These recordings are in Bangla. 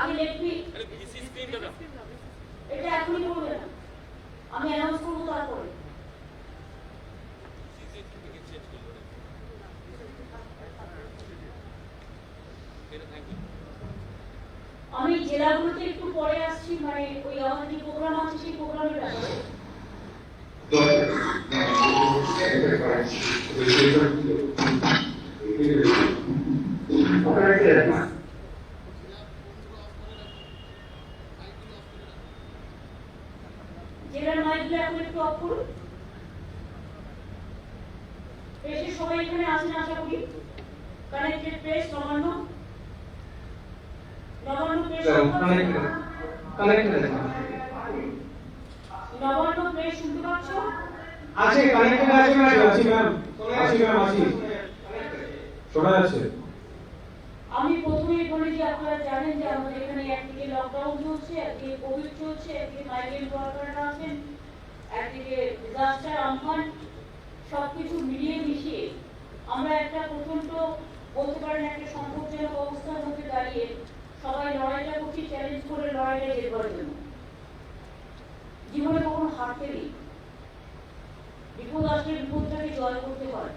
আগে লেখবি এটা এখনই করবে না, আমি অ্যানাউন্স করবো তারপরে। আমি জেলাগুলোতে একটু পরে আসছি, মানে ওই আমাদের যে প্রোগ্রাম আছে সেই প্রোগ্রামের ব্যাপারে। জেলার মাইকগুলো এখন একটু অফ করুন। প্রেসের সবাই এখানে আছেন আশা করি। Connected press Nabanna, Nabanna press, Nabanna press শুনতে পাচ্ছ? আছে কানেক্টেড আছে ম্যাম, আছে ম্যাম, আছে ম্যাম, আছে, শোনা যাচ্ছে। আমি প্রথমেই বলি যে আপনারা জানেন যে আমাদের এখানে একদিকে লকডাউন চলছে, একদিকে কোভিড চলছে, একদিকে মাইগ্রেন্ট ওয়ার্কাররা আছেন, একদিকে ডিজাস্টার আমফান, সবকিছু মিলিয়ে মিশিয়ে আমরা একটা প্রচন্ড বলতে পারেন একটা সংকটজনক অবস্থার মধ্যে দাঁড়িয়ে সবাই লড়াইটা করছি, চ্যালেঞ্জ করে লড়াইটা জেতবার জন্য। জীবনে কখনো হারতে নেই, বিপদ আসলে বিপদটাকে জয় করতে হয়,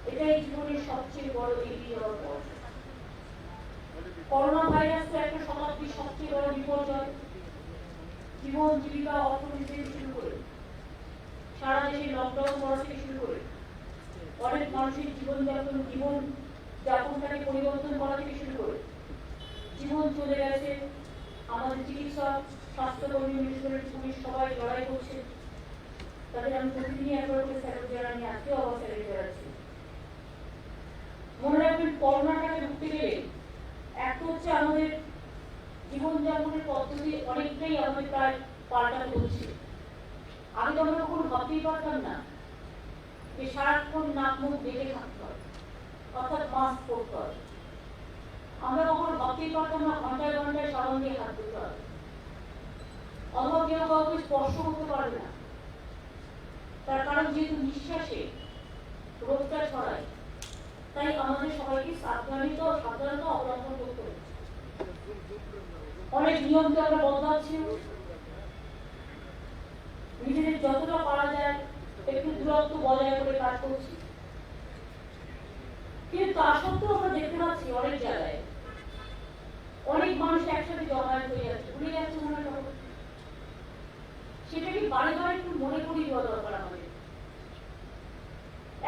এটাই জীবনের সবচেয়ে বড় এগিয়ে যাওয়ার পথ। করোনা ভাইরাস তো একটা শতাব্দীর সবচেয়ে বড় বিপর্যয়। জীবন জীবিকা অর্থনীতি থেকে শুরু করে সারা দেশে লকডাউন করা থেকে শুরু করে অনেক মানুষের জীবনযাপনটাকে পরিবর্তন করা থেকে শুরু করে জীবন চলে গেছে। আমাদের চিকিৎসক, স্বাস্থ্যকর্মী, মিশনারি, পুলিশ সবাই লড়াই করছে, তাদের আমি প্রতিদিনই একবার করে স্যালুট জানাই, আজকেও আবার স্যালুট জানাচ্ছি। মনে রাখবেন করোনাটাকে রুখতে গেলে এক হচ্ছে আমাদের জীবনযাপনের পদ্ধতি অনেকটাই আমাদের প্রায় পাল্টাতে হচ্ছে। আগে তো আমরা কখনো ভাবতেই পারতাম না যে সারাক্ষণ নাক মুখ ঢেকে থাকতে হয়, অর্থাৎ মাস্ক পরতে হয়। আমরা কখনো ভাবতেই পারতাম না ঘন্টায় ঘন্টায় সাবান দিয়ে হাত ধুতে হবে, অথবা কেউ কাউকে স্পর্শ করতে পারবে না, তার কারণ যেহেতু নিঃশ্বাসে রোগটা ছড়ায়, তাই আমাদের সবাইকে সাবধানতা অবলম্বন করতে হচ্ছে। অনেক নিয়মকে আমরা বদলাচ্ছি, নিজেদের যতটা পারা যায় একটু দূরত্ব বজায় করে কাজ করছি, কিন্তু তা সত্ত্বেও আমরা দেখতে পাচ্ছি অনেক জায়গায় অনেক মানুষ একসাথে জমায়েত হয়ে যাচ্ছে, ভুলে যাচ্ছে মনে হয়। সেটাকে বারে বারে একটু মনে করিয়ে দেওয়া দরকার আমাদের।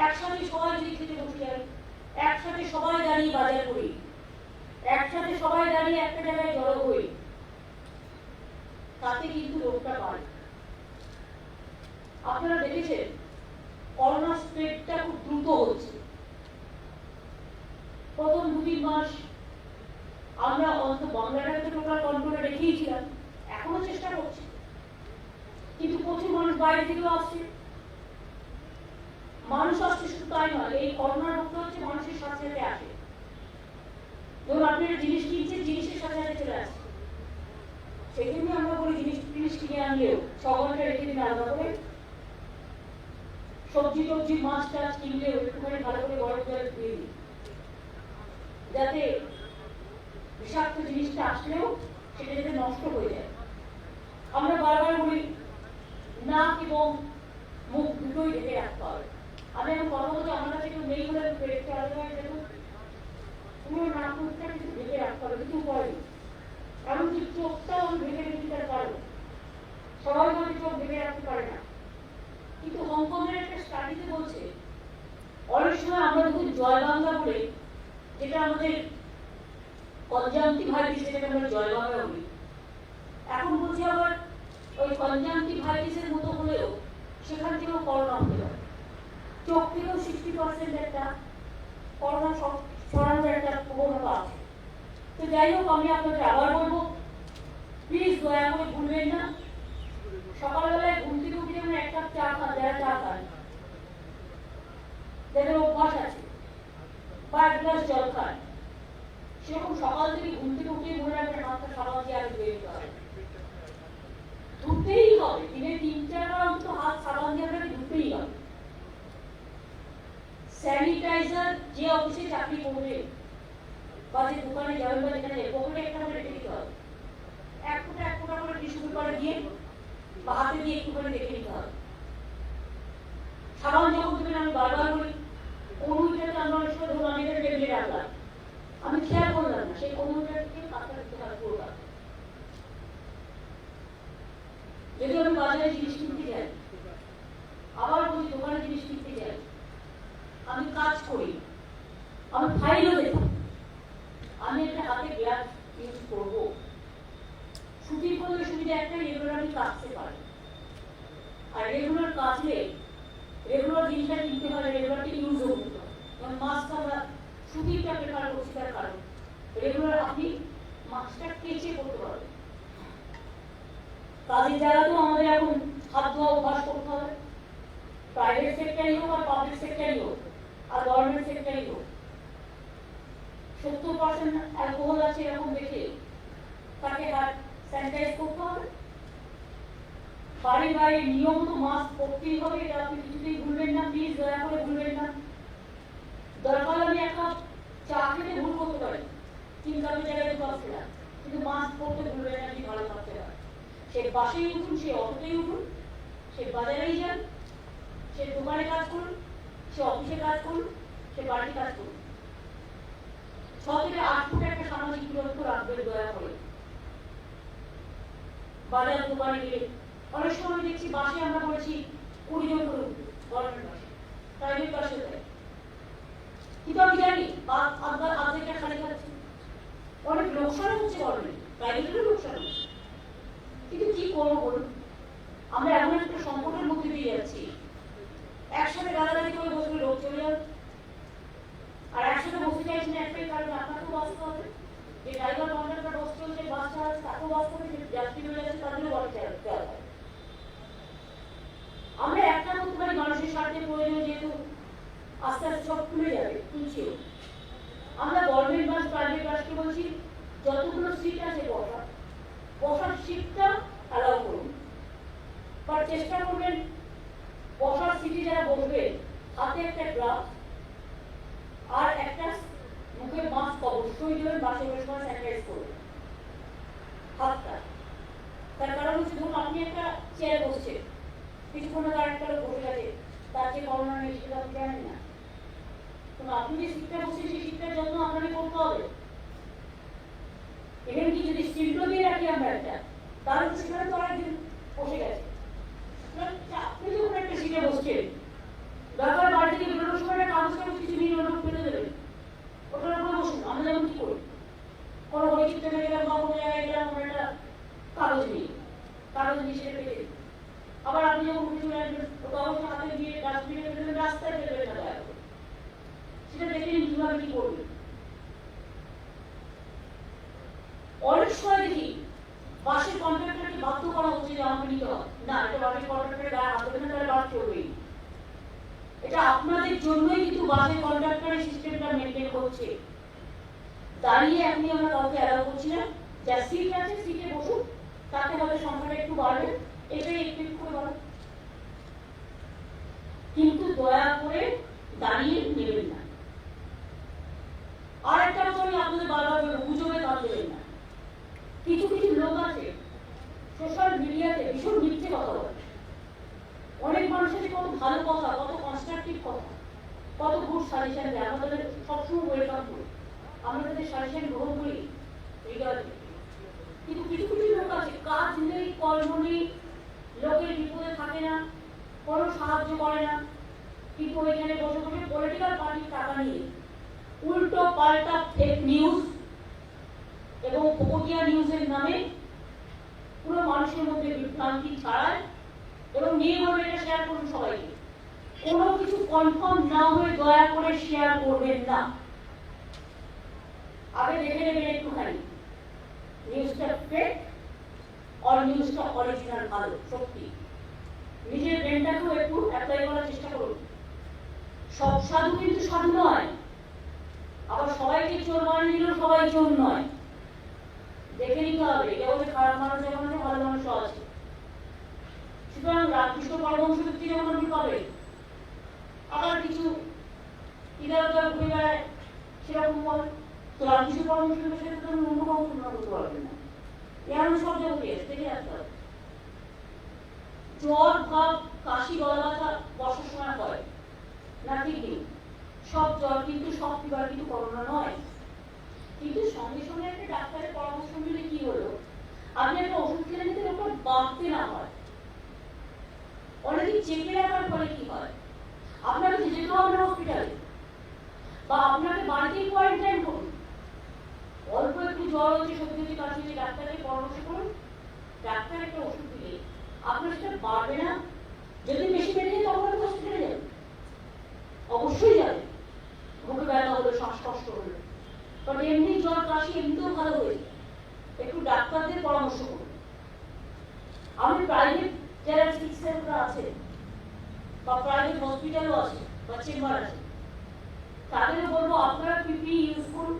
একসাথে সবাই যদি খেতে বসে যায়, একসাথে সবাই দাঁড়িয়ে বাজার করি, একসাথে সবাই দাঁড়িয়ে একটা জায়গায় জড়ো হই, তাতে কিন্তু রোগটা বাড়ে। আপনারা দেখেছেন করোনা স্প্রেডটা খুব দ্রুত হচ্ছে। প্রথম 2-3 মাস আমরা অন্তত বাংলাটাকে টোটাল কন্ট্রোলে রেখেইছিলাম, এখনো চেষ্টা করছি, কিন্তু প্রচুর মানুষ বাইরে থেকেও আসছে। মানুষ আসছে শুধু তাই নয়, এই করোনা রোগটা হচ্ছে মানুষের সাথে সাথে আসে। ধরুন আপনি একটা জিনিস কিনছেন, জিনিসের সাথে সাথে চলে আসছে। সেই জন্য আমরা বলি জিনিস কিনে আনলেও 6 ঘন্টা রেখে দিন আলাদা করে। সবজি টবজি মাছ টাছ কিনলেও একটুখানি ভালো করে গরম জলে ধুয়ে দিই, যাতে বিষাক্ত জিনিসটা আসলেও সেটা যাতে নষ্ট হয়ে যায়। আমরা বারবার বলি নাক এবং মুখ দুটোই ঢেকে রাখতে হবে। আমি এখন কথা বলছি, আমার কাছে কেউ নেই বলে একটু আলাদা হয়ে যেত, পুরো নাক মুখটা কিছু ঢেকে রাখতে হবে, কিছু উপায় নেই। এমনকি চোখটাও আমি ঢেকে রেখে তার পারবো, সবাই মানে চোখ ঢেকে রাখতে পারে না। কিন্তু হংকংয়ের একটা স্টাডিতে বলছে অনেক সময় আমরা যখন জয় বাংলা বলে, যেটা আমাদের কনজাংটিভাইটিস, যেটাকে আমরা জয় বাংলা বলি, এখন বলছি আবার ওই কনজাংটিভাইটিসের মতো হলেও সেখান থেকেও করোনা হতে পারে। চোখ থেকেও 60% একটা করোনা ছড়ানোর একটা প্রবণতা আছে। তো যাই হোক, আমি আপনাদের আবার বলবো, প্লিজ দয়া করে ভুলবেন না, সকালবেলায় ঘুম থেকে উঠে যেমন 1 কাপ চা খান, যারা চা খান, যাদের অভ্যাস আছে, বা 1 গ্লাস জল খান, সেরকম সকাল থেকে ঘুম থেকে উঠে মনে রাখবেন হাতটা সাবান দিয়ে আগে ধুয়ে নিতে হবে। ধুতেই হবে, দিনে 3-4 বার অন্তত হাত সাবান দিয়ে আপনাকে ধুতেই হবে। স্যানিটাইজার যে অফিসে চাকরি করবে বা যে দোকানে যাবেন বা যেখানে পকেটে একটা করে রেখে দিতে হবে, এক ফোঁটা করে টিস্যু পেপারে দিয়ে বা হাতে দিয়ে একটু করে রেখে দিতে হবে। সাবান যখন দেবেন, আমি বারবার বলি, অনুটাকে আমরা অনেক সময় ধরুন আমি এটা টেবিলে রাখলাম, আমি খেয়াল করলাম না, সেই অনুটাকে কাপড় দিতে হবে পুরোটা। যদি আমি বাজারে জিনিস কিনতে যাই, আবার বলি দোকানে জিনিস কিনতে যাই, আমি কাজ করি, আমি ফাইলও দেব, আমি একটা হাতে গ্লাভস ইউজ করবো। ছুটির করলে সুবিধা একটা, রেগুলার আমি কাটতে পারি। আর রেগুলার কাটলে রেগুলার জিনিসটা কিনতে হয়, রেগুলারকে ইউজও করতে হয়। যেমন মাস্ক আমরা ছুটিটা প্রেফার করছি, তার কারণ রেগুলার আপনি মাস্কটা কেচে করতে পারবেন। কাজের জায়গাতেও আমাদের এখন হাত ধোয়া অভ্যাস করতে হবে, প্রাইভেট সেক্টরই হোক আর পাবলিক সেক্টরই হোক আর গভর্নমেন্ট সেক্টরই হোক। 70% অ্যালকোহল আছে এরকম দেখে তাকে হাত স্যানিটাইজ করতে হবে। বাড়ি বাড়ি নিয়মিত মাস্ক পরতেই হবে, এটা আপনি কিছুতেই ভুলবেন না, প্লিজ দয়া করে ভুলবেন না। দরকার আমি এক কাপ চা খেতে ভুল করতে পারি, 3 কাপের জায়গায় 2 কাপ খেলাম, কিন্তু মাস্ক পরতে ভুলবেন না, কি ভালো থাকতে পারে। সে বাসেই উঠুন, সে অটোতেই উঠুন, সে বাজারেই যান, সে দোকানে কাজ করুন, সে অফিসে কাজ করুন, সে বাড়িতে কাজ করুন, 6 থেকে 8 ফুট একটা সামাজিক দূরত্ব রাখবেন দয়া করে। বাজার দোকানে গেলে অনেক সময় দেখছি বাসে আমরা বলছি 20 জন করে উঠবে, গভর্নমেন্ট বাসে, প্রাইভেট বাসে দেয়, কিন্তু আমি জানি আপনার আর্ধেকটা খালি খাচ্ছে, অনেক লোকসান হচ্ছে, গভর্নমেন্ট প্রাইভেটেরও লোকসান হচ্ছে। কিন্তু কি করবো বলুন, আমরা এমন একটা সংকটের মধ্যে দিয়ে যাচ্ছি, একসাথে গালাগালি করে বসলে লোক চলে যাবে। আর একসাথে বসতে চাইছি না একটাই কারণ, আপনাকেও বাঁচতে হবে, যে ড্রাইভার কন্ট্রাক্টর বাস চলছে, বাস চালাচ্ছে, তাকেও বাঁচতে হবে, যে যাত্রী হয়ে যাচ্ছে তাদেরও বাস চালাতে হবে। আমরা একটা করতে পারি, মানুষের স্বার্থে প্রয়োজন, যেহেতু আস্তে আস্তে সব খুলে যাবে, খুলছেও। আমরা গভর্নমেন্ট বাস প্রাইভেট বাসকে বলছি যতগুলো সিট আছে বসার সিটটা অ্যালাউ করুন, বা চেষ্টা করবেন বসার সিটে যারা বসবে হাতে একটা গ্লাভস আর একটা মুখে মাস্ক অবশ্যই দেবেন, বাসে বসে স্যানিটাইজ করবেন হাতটা। তার কারণ হচ্ছে ধরুন আপনি একটা চেয়ারে বসছেন, কিছুক্ষণ আগে আরেকটা লোক বসে গেছে, তার যে করোনা নেই সেটা আপনি জানেন না, কিন্তু আপনি যে সিটটা বসছেন সেই সিটটার যত্ন আপনাকে করতে হবে। এখানে কি যদি সিটও দিয়ে রাখি আমরা একটা, তাহলে সেখানে তো আরেকদিন বসে গেছে। আপনি যখন একটা সিটে বসছেন, দরকার বাড়ি থেকে বেরোনোর সময় একটা কাগজটা কিছু নিয়ে ওটা ফেলে দেবেন, ওটার উপরে বসুন। আমরা যেমন কি করি, কোনো বৈচিত্র্য গেলাম বা কোনো জায়গায় গেলাম, আমরা একটা কাগজ নিয়ে সেটা ফেলে দিই। আবার আপনি যখন উঠে চলে আসবেন, ও কাগজটা হাতে দিয়ে ডাস্টবিনে ফেলে দেবেন, রাস্তায় ফেলবেন না দয়া করে। সেটা দেখে নিন কিভাবে কি করবেন। অনেক সময় দেখি বাসের কন্ট্রাক্টরকে বাধ্য করা হচ্ছে যে আমাকে নিতে হবে না, এটা বাসের কন্ট্রাক্টরের গায়ে হাত দেবে না, তাহলে বাস চলবেই। এটা আপনাদের জন্যই কিন্তু বাসের কন্ট্রাক্টরের সিস্টেমটা মেনটেন করছে। দাঁড়িয়ে আপনি আমরা কাউকে অ্যালাউ করছি না, যা সিট আছে সিটে বসুন, তাতে হয়তো সংখ্যাটা একটু বাড়বে, এটাই একটু একটু করে বাড়বে, কিন্তু দয়া করে দাঁড়িয়ে নেবেন না। আর একটা কথা আমি আপনাদের বারবার বলবো, গুজবে কাজ দেবেন না। কিছু কিছু লোক আছে সোশ্যাল মিডিয়াতে ভীষণ মিথ্যে কথা বলে, অনেক মানুষের কত ভালো কথা, কত কনস্ট্রাকটিভ কথা, কত গুড সাজেশন দেয়, আমাদের সবসময় ওয়েলকাম করি, আমরা তাদের সাজেশন গ্রহণ করি রিগার্ডলি। কিন্তু কিছু কিছু লোক আছে কাজ নেই, কর্ম নেই, লোকের বিপদে থাকে না, কোনো সাহায্য করে না, কিন্তু ওইখানে বসে বসে পলিটিক্যাল পার্টির টাকা নিয়ে উল্টো পাল্টা ফেক নিউজ এবং ফোকটিয়া নিউজের নামে পুরো মানুষের মধ্যে বিভ্রান্তি ছড়ায় এবং নিয়ে বলবে এটা শেয়ার করুন সবাইকে। কোনো কিছু কনফার্ম না হয়ে দয়া করে শেয়ার করবেন না, আগে দেখে নেবেন একটুখানি নিউজটা ফেক আর নিউজটা অরিজিনাল ভালো সত্যি। নিজের ব্রেনটাকেও একটু অ্যাপ্লাই করার চেষ্টা করুন। সব সাধু কিন্তু সাধু নয়, আবার সবাইকে চোর বানিয়ে দিলেও সবাই চোর নয়, দেখে নিতে হবে। এটা হচ্ছে খারাপ মানুষ যেমন আছে, ভালো মানুষও আছে। সুতরাং রামকৃষ্ণ পরমহংস ব্যক্তি যেমন আপনি পাবেন, আবার কিছু ইদার উদার ঘুরে বেড়ায় সেরকম বল, তো আর কিছু পরামর্শের সাথে তো অন্য কাউ তুলনা করতে পারবেন না। এমন সব জগতে দেখে আসতে হবে। জ্বর ভাব কাশি গলা ব্যথা বর্ষার সময় হয় না, ঠিক নেই। সব জ্বর কিন্তু সব ফিভার কিন্তু করোনা নয়। কিন্তু সঙ্গে সঙ্গে একটা ডাক্তারের পরামর্শ নিলে কি হলো, আপনি একটা ওষুধ খেলে নিতে ওটা বাড়তে না হয়। অনেকে চেপে রাখার ফলে কি হয়, আপনাকে যেতে হবে না হসপিটালে, বা আপনাকে বাড়িতেই কোয়ারেন্টাইন করুন। অল্প একটু জ্বর হচ্ছে, সত্যি হচ্ছে, কাশি হচ্ছে, ডাক্তারকে পরামর্শ করুন। ডাক্তার একটা ওষুধ দিলে আপনার সেটা বাড়বে না। যদি বেশি বেড়ে যায় তখন আপনি হসপিটালে যাবেন, অবশ্যই যাবেন। বুকে ব্যথা হলো, শ্বাসকষ্ট হলো, কারণ এমনি জ্বর কাশি এমনিতেও ভালো হয়ে যায়। একটু ডাক্তারদের পরামর্শ করুন। আমি প্রাইভেট যারা চিকিৎসকরা আছে বা প্রাইভেট হসপিটালও আছে বা চেম্বার আছে, তাদেরও বলবো আপনারা পিপি ইউজ করুন,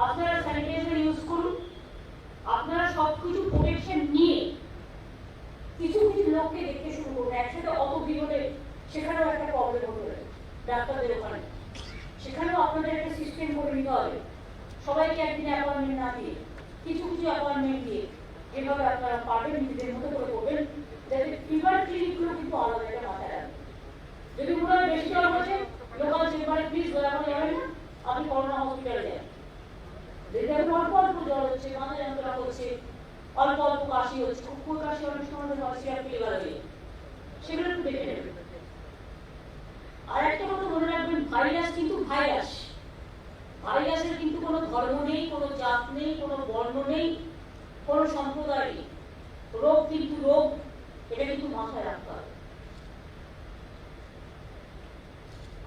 আপনারা স্যানিটাইজার ইউজ করুন, আপনারা সবকিছু প্রোটেকশন নিয়ে কিছু কিছু লোককে দেখতে শুরু করুন। একসাথে অত বিরোধে সেখানেও একটা প্রবলেম হতে পারে ডাক্তারদের ওখানে। সেখানেও আপনাদের একটা সিস্টেম করে নিতে হবে, সবাইকে একদিনে অ্যাপয়েন্টমেন্ট না দিয়ে কিছু কিছু অ্যাপয়েন্টমেন্ট দিয়ে যেভাবে আপনারা পারবেন নিজেদের মতো করে করবেন, যাতে ফিভার ক্লিনিকগুলো কিন্তু আলাদা একটা মাথায় রাখবেন। যদি মনে হয় বেশি জ্বর হয়েছে, লোকাল চেম্বারে প্লিজ দয়া করে যাবেন না, আপনি করোনা হসপিটালে যান। যদি দেখুন অল্প অল্প জ্বর হচ্ছে, মাথা যন্ত্রণা করছে, অল্প অল্প কাশি হচ্ছে, খুব কাশি অনেক সময় সিরাপ পেলে গেল, সেগুলো একটু দেখে নেবেন। আর একটা কথা মনে রাখবেন, ভাইরাস কিন্তু ভাইরাস। ভাইরাসের কিন্তু কোনো ধর্ম নেই, কোনো জাত নেই, কোনো বর্ণ নেই, কোনো সম্প্রদায় নেই। রোগ কিন্তু রোগ, এটা কিন্তু মাথায় রাখতে হবে।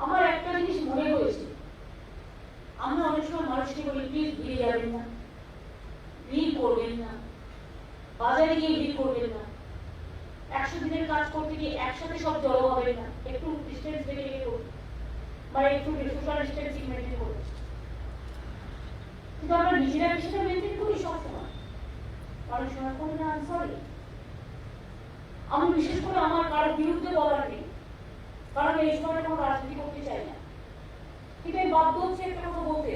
আমার একটা জিনিস মনে হয়েছে, আমরা অনেক সময় মানুষকে বলি প্লিজ ভিড়ে যাবেন না, ভিড় করবেন না, বাজারে গিয়ে ভিড় করবেন না, 100 দিনের কাজ করতে গিয়ে একসাথে সব জড়ো হবেন না, একটু ডিস্টেন্স মেনে গিয়ে করুন, বা একটু সোশ্যাল ডিস্টেন্সিং মেনটেন করুন। কিন্তু আমরা নিজেরা সেটা মেনটেন করি সবসময়, অনেক সময় করি না। সরি, আমি বিশেষ করে আমার কারোর বিরুদ্ধে বলার নেই, কারণ এই সময় কোনো রাজনীতি করতে চাই না, কিন্তু আমি বাধ্য হচ্ছে একটা কথা বলতে,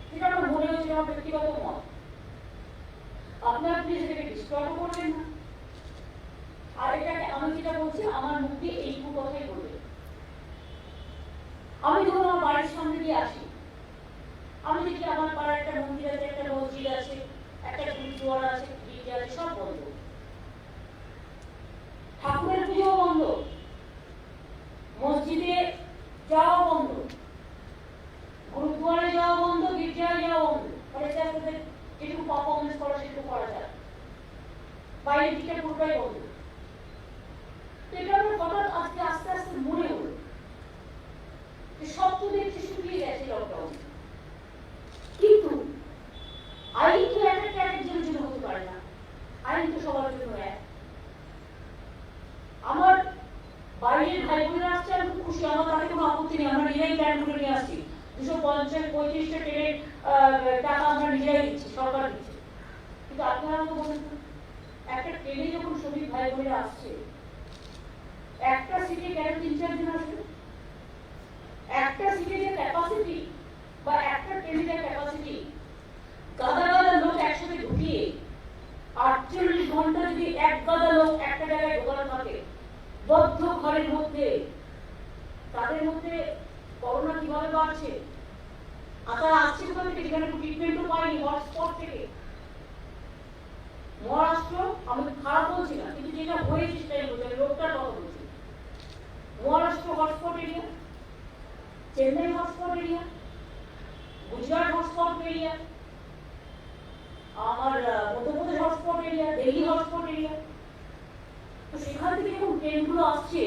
যেটা আমার মনে হচ্ছে আমার ব্যক্তিগত মত। আপনারা প্লিজ এটাকে ডিস্ট্রয় করবেন না। আর এটাকে আমি যেটা বলছি আমার মুখ দিয়ে এইটুকু কথাই বলবেন। আমি ধরুন আমার বাড়ির সামনে দিয়ে আসি, আমি দেখি আমার পাড়ার একটা মন্দির আছে, একটা মসজিদ আছে, একটা গুরুদুয়ারা আছে, গির্জা আছে, সব বন্ধ। ঠাকুরের পুজো বন্ধ, মসজিদে যাওয়া বন্ধ, গুরুদুয়ারে যাওয়া বন্ধ, গির্জায় যাওয়া বন্ধ। মানে যেটুকু পারফরমেন্স করা সেটুকু করা যায়, বাইরের দিকটা পুরোটাই বন্ধ। এটা আমার হঠাৎ আজকে আস্তে আস্তে মনে হলো যে সব তো দেখছি শুকিয়ে গেছে লকডাউন, কিন্তু আইন তো একটা একজনের জন্য হতে পারে না, আইন তো সবার জন্য এক। আমার বাইরের ভাই বোনেরা আসছে, আমি খুব খুশি, আমার তাতে কোনো আপত্তি নেই। আমরা নিজেরাই প্ল্যান করে নিয়ে আসছি, 235টা ট্রেনের টাকা আমরা নিজেরাই দিচ্ছি, সরকার দিচ্ছে। কিন্তু আপনারা তো বলেন, একটা ট্রেনে যখন শ্রমিক ভাই বোনেরা আসছে, একটা সিটে কেন 3-4 জন আসবে? একটা সিটে যে ক্যাপাসিটি বা একটা ট্রেনে যে ক্যাপাসিটি, গাদা গাদা লোক একসাথে ঢুকিয়ে 48 ঘন্টা যদি এক গাদা লোক একটা জায়গায় ঢোকানো থাকে বদ্ধ ঘরের মধ্যে, তাদের মধ্যে করোনা কিভাবে বাড়ছে? আর তারা আসছে কোথা থেকে, যেখানে ট্রিটমেন্টও পায়নি, হটস্পট থেকে। মহারাষ্ট্র, আমি খারাপ বলছি না, কিন্তু যেটা হয়েছে সেটাই বলছি, আমি রোগটার কথা বলছি। Maharashtra hotspot area, Chennai hotspot area, Gujarat hotspot area, আমার Madhya Pradesh hotspot area, Delhi hotspot area. তো সেখান থেকে যখন ট্রেনগুলো আসছে,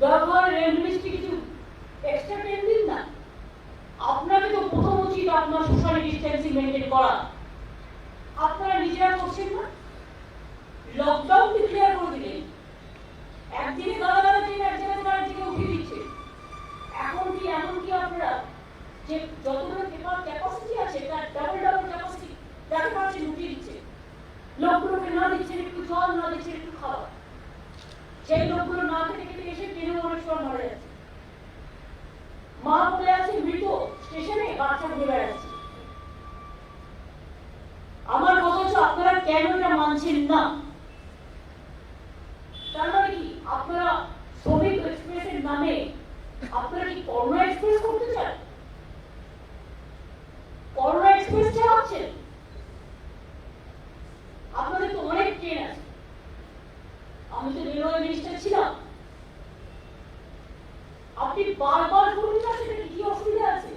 দরকার রেল মিনিস্ট্রি কিছু এক্সট্রা ট্রেন দিন না। আপনাকে তো প্রথম উচিত আপনার সোশ্যাল ডিস্টেন্সিং মেনটেন করা। আপনারা নিজেরা করছেন না, লকডাউন ডিক্লেয়ার করে দিলেন, একদিনে গালা গালা ট্রেন এক জায়গা থেকে আরেক জায়গায় উঠিয়ে দিচ্ছে। এখন কি এমন কি আপনারা যে যতগুলো ক্যাপাসিটি আছে তার ডাবল ক্যাপাসিটি যাকে পারছেন উঠিয়ে দিচ্ছে, লোকগুলোকে না দিচ্ছেন একটু জল, না দিচ্ছেন একটু খাবার। সেই লোকগুলো না খেতে খেতে এসে ট্রেনেও অনেক সময় মারা যাচ্ছে। মা বলে আছে মৃত স্টেশনে, বাচ্চা ঘুরে বেড়াচ্ছে। কেন এটা মানছেন না? তার মানে কি আপনারা শ্রমিক এক্সপ্রেসের নামে আপনারা কি করোনা এক্সপ্রেস করতে চান? করোনা এক্সপ্রেস চালাচ্ছেন? আপনাদের তো অনেক ট্রেন আছে। আমি তো রেলওয়ে মিনিস্টার ছিলাম। আপনি বারবার বলুন না সেটা কি অসুবিধা আছে?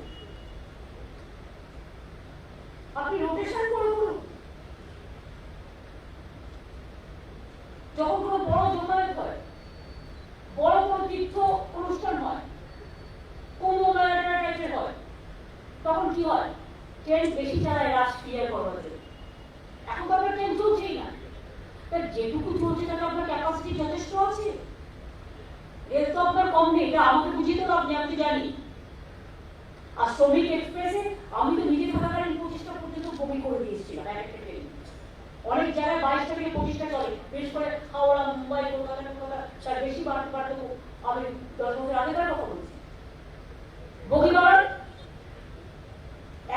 আপনি রোটেশন করে বলুন। যখন কোনো বড় জমায়েত হয়, বড় কোনো তীর্থ অনুষ্ঠান হয়, কুম্ভ মেলা টাইপের হয়, তখন কি হয়? ট্রেন বেশি চালায় রাশ ক্লিয়ার করার জন্য। এখন তো আপনার ট্রেন চলছেই না। তা যেটুকু চলছে তাতে আপনার ক্যাপাসিটি যথেষ্ট আছে? রেল তো আপনার কম নেই, এটা আমাকে বুঝিয়ে দেবো আপনি, আমি তো জানি। আর শ্রমিক এক্সপ্রেসে আমি তো নিজে থাকাকালীন 25টা পর্যন্ত বমি করে দিয়েছিলাম এক একটা ট্রেন। অনেক জায়গায় 22টা থেকে 25টা চলে, বিশেষ করে হাওড়া, মুম্বাই, কলকাতা তার বেশি বাড়তে আমি 10 বছর আগেকার কথা বলছি। বগি বাড়ার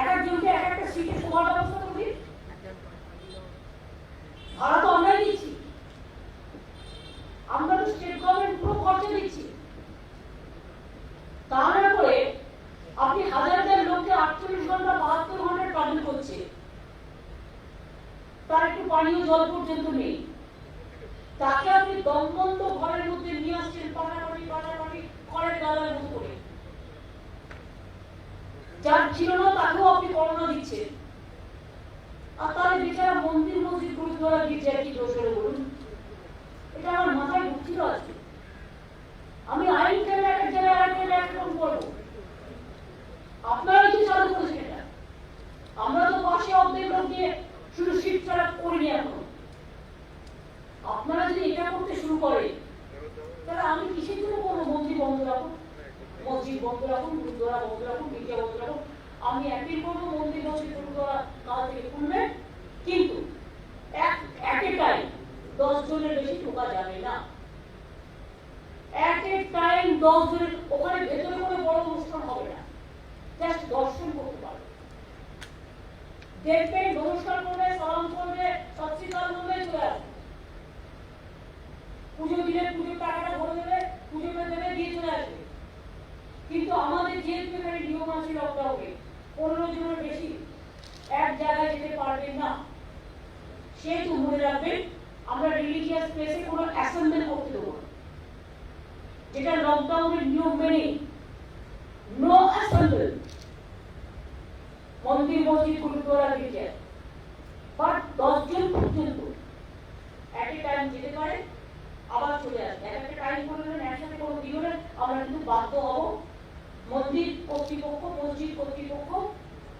এক একজনকে এক একটা সিটে শোয়ার ব্যবস্থা করবি। ভাড়া তো আমরাই দিচ্ছি, আমরা তো স্টেট গভর্নমেন্ট পুরো খরচা দিচ্ছি। তা না করে আপনি হাজার হাজার লোককে 48 ঘন্টা 72 ঘন্টা ট্রাভেল করছে, তার একটু পানীয় জল পর্যন্ত নেই। তাকে আপনি দমবন্ধ ঘরের মধ্যে নিয়ে আসছেন পাটাপাটি খড়ের গাদার মতো করে। যার ছিল না তাকেও আপনি করোনা দিচ্ছেন। আর তাহলে বেচারা মন্দির মসজিদ গুরুদ্বারা গির্জায় কি দোষ হলো বলুন? এটা আমার মাথায় ঢুকছিল আজকে। আমি আইন কেন এক জায়গায় একরকম করবো? আপনারাই তো চালু করেছেন এটা। আমরা তো পাশে অর্ধেক লোক দিয়ে শুধু সিট ছাড়া করিনি এখন। আপনারা যদি এটা করতে শুরু করেন তাহলে আমি কিসের জন্য করবো? মন্দির বন্ধ রাখুন, মসজিদ বন্ধ রাখুন, গুরুদ্বারা বন্ধ রাখুন, গির্জা বন্ধ রাখুন। আমি অ্যাপিল করবো মন্দির মসজিদ গুরুদ্বারা কাল থেকে খুলবেন, কিন্তু এক এ টাইম 10 জনের বেশি ঢোকা যাবে না। এক এ টাইম 10 জনের, ওখানে ভেতরে কোনো বড় অনুষ্ঠান হবে না, জাস্ট দর্শন করতে পারবে। দেখবেন নমস্কার করবে, সালাম করবে, সত শ্রী আকাল বলবে, চলে আসবে। পুজো দিলে পুজোর টাকাটা ভরে দেবে, পুজোটা দেবে, দিয়ে চলে আসবে। কিন্তু আমাদের যেহেতু এখানে নিয়ম আছে লকডাউনে 15 জনের বেশি এক জায়গায় যেতে পারবেন না, সেহেতু মনে রাখবেন আমরা রিলিজিয়াস প্লেসে কোনো অ্যাসেম্বল করতে দেবো না। যেটা লকডাউনের নিয়ম মেনে নো অ্যাসেম্বল, মন্দির মসজিদ গুরুদ্বারা গির্জা, বাট 10 জন পর্যন্ত এক এ টাইম যেতে পারে, আবার চলে আসবে। এক একটা টাইম করলেন, একসাথে কোনো দিলে আমরা কিন্তু বাধ্য হব মন্দির কর্তৃপক্ষ, মসজিদ কর্তৃপক্ষ,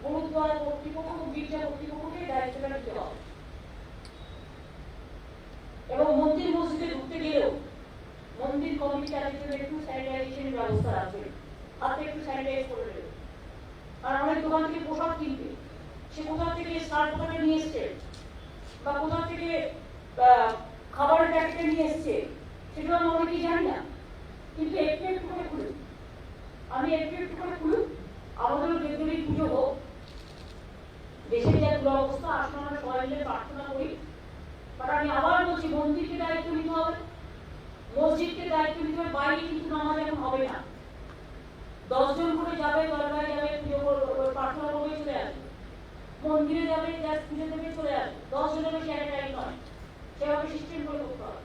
গুরুদ্বারা কর্তৃপক্ষ, গির্জা কর্তৃপক্ষকে দায়িত্বটা নিতে হবে। এবং মন্দির মসজিদে ঢুকতে গেলেও মন্দির কমিটি তাদের জন্য একটু স্যানিটাইজেশনের ব্যবস্থা রাখবে, হাতে একটু স্যানিটাইজ করে দেবে। আর অনেক দোকান থেকে পোশাক কিনবে, সে কোথা থেকে সার্ফ প্যাকেট নিয়ে এসছে বা কোথা থেকে খাবারের প্যাকেটে নিয়ে এসছে সেটা আমরা অনেকেই জানি না। কিন্তু একটু একটু করে খুলুন, আমি একটু একটু করে খুলুন। আমাদেরও দেবদেবীর পুজো হোক, দেশের যা দুরবস্থা, আসলে আমরা সবাই মিলে প্রার্থনা করি। বাট আমি আবার বলছি, মন্দিরকে দায়িত্ব নিতে হবে, মসজিদকে দায়িত্ব নিতে হবে। বাইরে কিন্তু নামাজ এখন হবে না। 10 জন করে যাবে, দরগায় যাবে, পুজো প্রার্থনা করবে, চলে আসবে। মন্দিরে যাবে, জাস্ট পুজো দেবে, চলে আসবে। 10 জনের বেশি একটা টাইম নয়, সেভাবে সিস্টেম করে করতে হবে।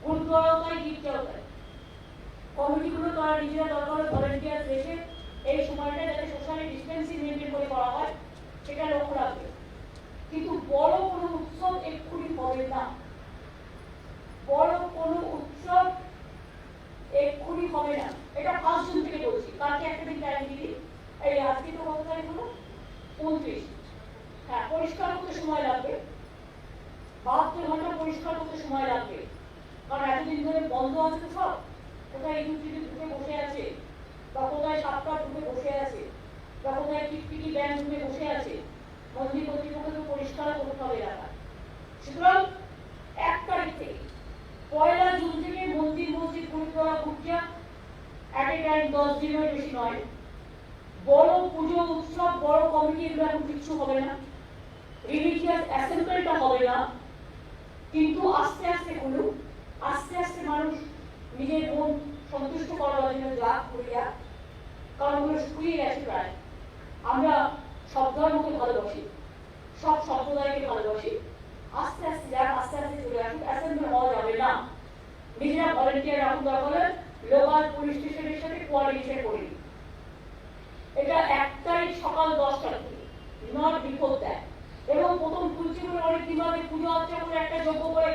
গুরুদ্বারাও তাই, গির্জাও তাই। কমিটিগুলো তারা নিজেরা দরকার ভলেন্টিয়ার রেখে এই সময়টা যাতে সোশ্যাল ডিস্টেন্সিং মেনটেন করে করা হয় সেটা লক্ষ্য রাখবে। কিন্তু বড় কোনো উৎসব এক্ষুনি হবে না, বড় কোনো উৎসব এক্ষুনি হবে না। এটা 5 জুন থেকে বলছি, কালকে একটা দিন টাইম দিবি। এই আজকে তো কত তারিখ হলো? 29। হ্যাঁ, পরিষ্কার করতে সময় লাগবে, 72 ঘন্টা পরিষ্কার করতে সময় লাগবে। কারণ এতদিন ধরে বন্ধ আছে তো সব, কোথায় ইউটিউবে ঢুকে বসে আছে, বা কোথায় সাপটা ঢুকে বসে আছে, বা কোথায় টিকটিকি ব্যাংক ঢুকে বসে আছে। মন্দির কর্তৃপক্ষকে পরিষ্কার করতে হবে এলাকা। সুতরাং 1 তারিখ থেকে 1 জুন থেকে মন্দির মসজিদ গুরুদ্বারা গির্জা এট এ টাইম 10 দিনের বেশি নয়। বড় পুজো উৎসব, বড় কমিটি, এগুলো এখন কিচ্ছু হবে না। রিলিজিয়াস অ্যাসেম্বলিটা হবে না, কিন্তু আস্তে আস্তে হলো, আস্তে আস্তে মানুষ নিজের মন সন্তুষ্ট করার জন্য যা করিয়া, কারণ ওগুলো শুকিয়ে গেছে প্রায়। আমরা সব ধর্মকে ভালোবাসি, সব সম্প্রদায়কে ভালোবাসি। আস্তে আস্তে যারা আস্তে আস্তে চলে আসুক, অ্যাসেম্বলি হওয়া যাবে না। নিজেরা ভলেন্টিয়ার রাখুন, দরকার হলে লোকাল পুলিশ স্টেশনের সাথে কোয়ার্ডিনেশন করে নিন। এটা 1 তারিখ সকাল 10টা থেকে, নট বিফোর দ্যাট। এবং প্রথম খুলছি বলে অনেক দিন আগে পুজো আর্চা করে একটা যোগ্য করে,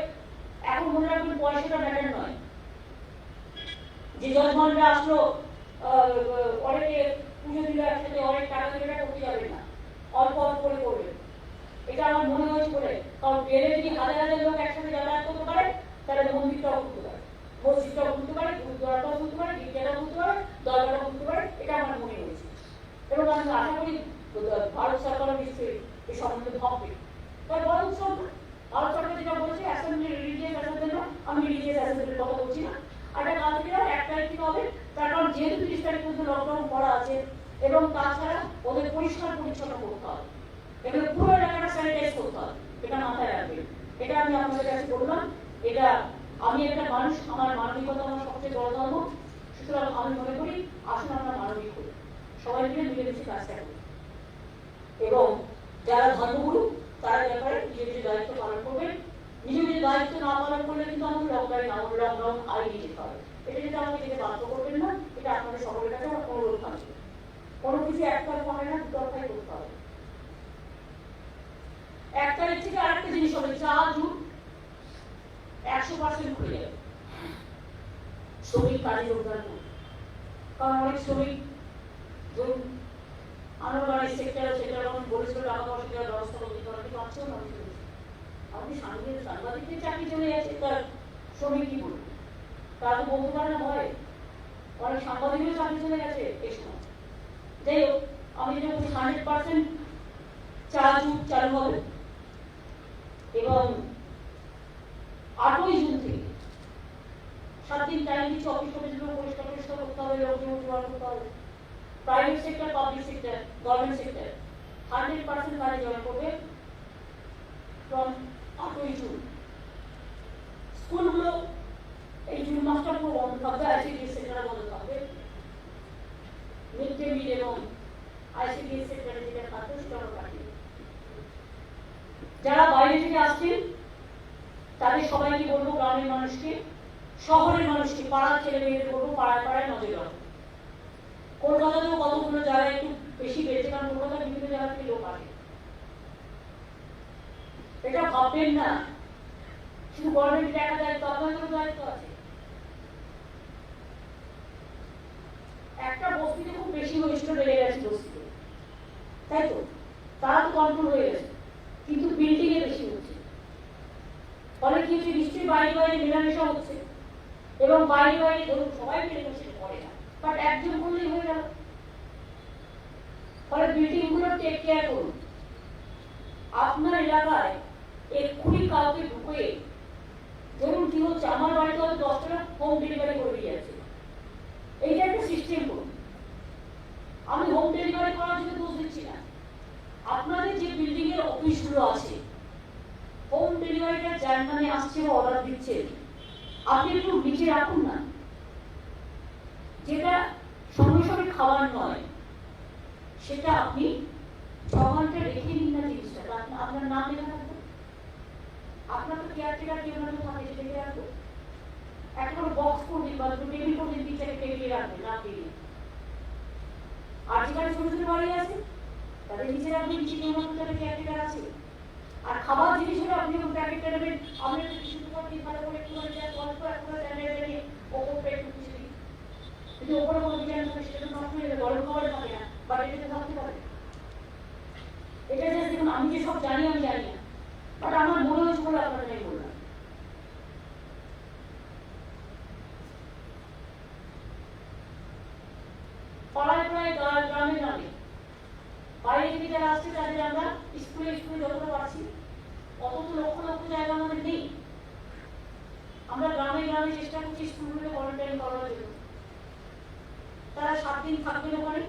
এখন মনে রাখবেন পয়সাটা ম্যাটার নয়। যে যজমানরা আসলো, অনেকে পুজো দিল একসাথে, অনেক টাকা দিয়ে এটা করতে যাবে না, অল্প অল্প করে করবে। এটা আমার মনে হয়েছে বলে, কারণ বেড়ে যদি হাজার হাজার লোক একসাথে যাতায়াত করতে পারে, তাহলে মন্দিরটাও খুলতে পারে, মসজিদটাও খুলতে পারে, গুরুদ্বারাটাও খুলতে পারে, গির্জাটাও খুলতে পারে, দরগাটাও খুলতে পারে। এটা আমার মনে হয়েছে এবং আমি আশা করি ভারত সরকারও নিশ্চয়ই এই সম্বন্ধে ভাববে। তাই বড় উৎসব ভারত সরকার যেটা বলেছে, অ্যাসেম্বলি রিলিজিয়াস অ্যাসেম্বলি না, আমি রিলিজিয়াস অ্যাসেম্বলির কথা বলছি না। আর এটা কাল থেকে 1 তারিখ থেকে হবে, তার কারণ যেহেতু 30 তারিখ পর্যন্ত লকডাউন করা আছে এবং তাছাড়া ওদের পরিষ্কার পরিচ্ছন্ন করতে হবে, এগুলো পুরো এলাকাটা স্যানিটাইজ করতে হবে, এটা মাথায় রাখবে। এটা আমি আপনাদের কাছে বললাম। এটা আমি একটা মানুষ, আমার মানবিকতা আমার সবচেয়ে বড় ধর্ম, সুতরাং আমি মনে করি আসুন আমরা মানবিক করি, সবাই মিলে মিলেমিশে কাজটা করি এবং যারা ধর্মগুরু তারা ব্যাপারে নিজের নিজের দায়িত্ব পালন করবেন। নিজের নিজের দায়িত্ব না পালন করলে কিন্তু আমাদের লকডাউন আইন যেতে হবে। এটা যেটা আমাকে যেতে বাধ্য করবেন না, এটা আপনাদের সকলের কাছে আমার অনুরোধ থাকবে। কোনো কিছু একতরফা হয় না, দুতরফাই করতে হবে। 1 তারিখ থেকে আরেকটা জিনিস হবে, চা দুধ 100% খুলে যাবে। শ্রমিক কাজে যোগদান করবে, কারণ অনেক শ্রমিক ধরুন আনঅর্গানাইজ সেক্টর যখন বলেছিল টাকা পয়সা দেওয়ার ব্যবস্থা করে দিতে হবে, পাচ্ছেও না। আপনি সাংবাদিকদের চাকরি চলে যাচ্ছে, তার শ্রমিক কি বলবে? তারা তো বলতে পারে না ভয়। অনেক সাংবাদিকের চাকরি চলে গেছে এই সময়। যাই হোক, আমি যেটা বলছি 100% চা দুধ চালু হবে এবং 8ই জুন থেকে 7 দিন টাইম দিচ্ছে। অফিস কমিটিগুলো পরিষ্কার করতে হবে, লোকজন জোগাড় করতে হবে। Private sector, public sector, government sector 100% কাজে জয়েন করবে ফ্রম 8ই জুন। স্কুলগুলো এই জুন মাসটা পুরো বন্ধ থাকবে, আইসিডিএস সেক্টরে বন্ধ থাকবে। মিড ডে মিল এবং আইসিডিএস সেক্টরে যেটা থাকবে সেটা কাটিয়ে। যারা বাইরে থেকে আসছেন তাদের সবাইকে বলবো, গ্রামের মানুষকে, শহরের মানুষকে, পাড়ার ছেলে মেয়েদের বলবো পাড়ায় পাড়ায় নজর রাখবো। কলকাতাতেও কতগুলো জায়গায় একটু বেশি বেড়েছে, কারণ কলকাতার বিভিন্ন জায়গা থেকে লোক আসে। এটা ভাববেন না শুধু গভর্নমেন্টের একটা দায়িত্ব, আপনাদেরও দায়িত্ব আছে। একটা বস্তিতে খুব বেশি হয়েছিল, বেড়ে গেছে বস্তিতে, তাই তো? তারা তো কন্ট্রোল হয়ে গেছে, কিন্তু বিল্ডিং এ বেশি হচ্ছে। ফলে কি হচ্ছে, নিশ্চয়ই বাইরে বাইরে মেলামেশা হচ্ছে এবং বাইরে বাইরে ধরুন সবাই মেলামেশা করে না, বাট একজন বললেই হয়ে গেল। ফলে বিল্ডিং গুলো টেক কেয়ার করুন। আপনার এলাকায় এক্ষুনি কাউকে ঢুকে, ধরুন কি হচ্ছে, আমার বাড়িতে হয়তো 10টা হোম ডেলিভারি করে দিয়ে যাচ্ছে, এইটা একটা সিস্টেম করুন। আমি হোম ডেলিভারি করার জন্য দোষ দিচ্ছি না। আপনাদের যে বিল্ডিং এর অফিসগুলো আছে, হোম ডেলিভারিটা যার নামে আসছে বা অর্ডার দিচ্ছে, আপনি একটু নিচে রাখুন না। যেটা সঙ্গে সঙ্গে খাবার নয়, সেটা আপনি 6 ঘন্টা রেখে নিন না জিনিসটা, আপনার নাম লেখা থাকবে। আপনার তো কেয়ারটেকার কেউ না থাকে, সেটা লেখে রাখবে। একটা করে বক্স করে দিন বা টেবিল করে দিন, পিছনে টেবিলে রাখবে না পেয়ে। আর যেখানে ছোট ছোট বাড়ি আছে তাদের নিচে রাখবেন, নিচে কেউ না তাদের কেয়ারটেকার আছে। আর খাবার জিনিস হলে আপনি যখন প্যাকেটটা নেবেন, আপনি একটা কিছু ভালো করে একটু অল্প একটা জানিয়ে ওপরটা একটু কিছু দিন। কিন্তু ওপরে কোনো ডিজাইন থাকে সেটা তো নষ্ট হয়ে যাবে, গরম খাবার থাকে না, বা এটাতে থাকতে পারে। এটা জাস্ট দেখুন, আমি যে সব জানি আমি জানি না, বাট আমার মনে হয়েছে বলে আপনাদের আমি বললাম। পাড়ায় পাড়ায় গ্রামে গ্রামে বাইরে থেকে যারা আসছে তাদের আমরা স্কুলে যতটা পারছি, অত তো লক্ষ লক্ষ জায়গা আমাদের নেই। আমরা গ্রামে গ্রামে চেষ্টা করছি স্কুলগুলো কোয়ারেন্টাইন করার জন্য। তারা 7 দিন থাকবেন ওখানে,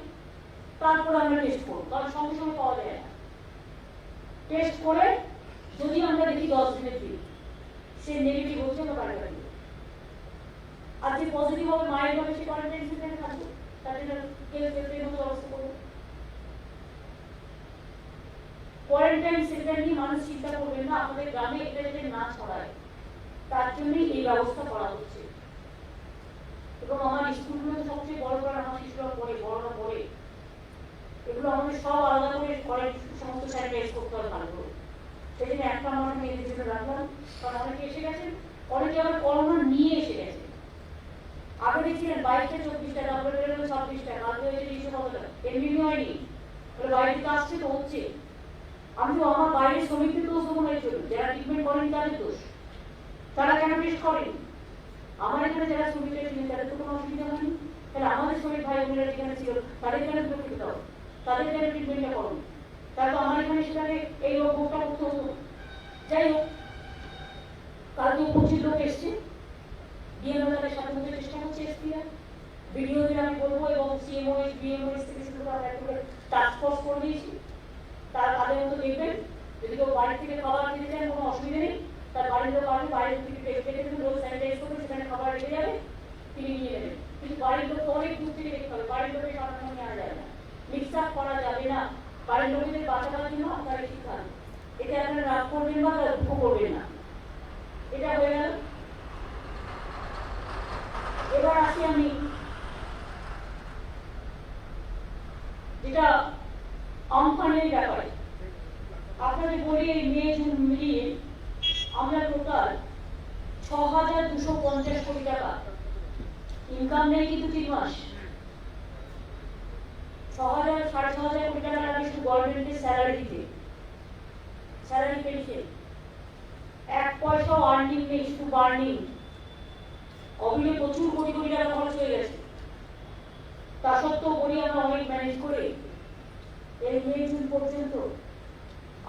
তারপর আমরা টেস্ট করবো, কারণ সঙ্গে সঙ্গে পাওয়া যায় না। টেস্ট করে যদি আমরা দেখি 10 দিনের দিন সে নেগেটিভ হচ্ছে আমরা বাড়ি বাড়ি আর যে পজিটিভ হবে মায়ের হবে সে কোয়ারেন্টাইন সেন্টারে থাকবে তার জন্য কেউ কেউ মতো ব্যবস্থা করবে। কোয়ারেন্টাইন সেন্টার নিয়ে মানুষ চিন্তা করবেন না, আমাদের গ্রামে এটা যাতে না ছড়ায় তার জন্যই এই ব্যবস্থা করা হচ্ছে। এবং আমার স্কুলগুলো সবচেয়ে বড় করে আমার শিশুরা পড়ে, বড়রা পড়ে, এগুলো আমাদের সব আলাদা করে করে সমস্ত স্যানিটাইজ করতে হবে ভালো করে। সেদিন একটা আমার মেয়েদের জন্য রাখলাম, কারণ অনেকে এসে গেছেন, অনেকে আবার করোনা নিয়ে এসে গেছে। আগে দেখছিলেন 22টা 24 টাকা, তারপরে বেরোলো 26 টাকা, আগে হয়েছে 200 কত টাকা, এমনি হয়নি, বলে বাইরে থেকে আসছে তো হচ্ছে। আমি তো আমার বাইরের শ্রমিকদের দোষ দেবো না, যারা ট্রিটমেন্ট করেন তাদের দোষ, তারা কেন টেস্ট করেন? আমার এখানে যারা শ্রমিকরা ছিলেন তাদের তো কোনো অসুবিধা হয়নি, তাহলে আমাদের শ্রমিক ভাই বোনেরা যেখানে ছিল তাদের কেন সুরক্ষিত হবে, তাদের কেন ট্রিটমেন্টটা করুন? তাহলে তো আমার এখানে সেখানে এই রোগটা করতে হতো। যাই হোক, কালকে 25 লোক এসছে, ডিএমও তাদের সাথে মধ্যে চেষ্টা করছে, এসপিরা ভিডিওদের আমি বলবো, এবং সিএমওএস বিএমওএস থেকে শুরু করে একটা টাস্ক ফোর্স করে দিয়েছি, তারা তাদের মতো দেখবেন। যদি কেউ বাড়ি থেকে খাবার খেতে চান কোনো অসুবিধা নেই, তার বাড়ির লোক আসবে, বাইরে থেকে দেখবেন রোজ স্যানিটাইজ করবে, সেখানে খাবার রেখে যাবে, তিনি নিয়ে নেবেন। কিন্তু বাড়ির লোক অনেক দূর থেকে দেখতে হবে, বাড়ির লোকের সামনে আনা যাবে না, মিক্স আপ করা যাবে না, বাড়ির লোকেদের বাঁচাবার জন্য আপনারা শিক্ষা, এটা আপনারা রাগ করবেন বা দুঃখ করবেন না। এটা হয়ে গেল। এবার আসি আমি যেটা আমফানের ব্যাপারে আপনাদের বলি, এই মে জুন মিলিয়ে আমরা টোটাল 6,250 কোটি টাকা ইনকাম নেই, কিন্তু 3 মাস 6,000-6,500 কোটি টাকা লাগে শুধু গভর্নমেন্টের স্যালারি দিতে, স্যালারি পেনশন, 1 পয়সাও আর্নিং নেই, শুধু বার্নিং। অবিলে প্রচুর কোটি কোটি টাকা খরচ হয়ে গেছে, তা সত্ত্বেও বলি আমরা অনেক ম্যানেজ করে এই মে জুন পর্যন্ত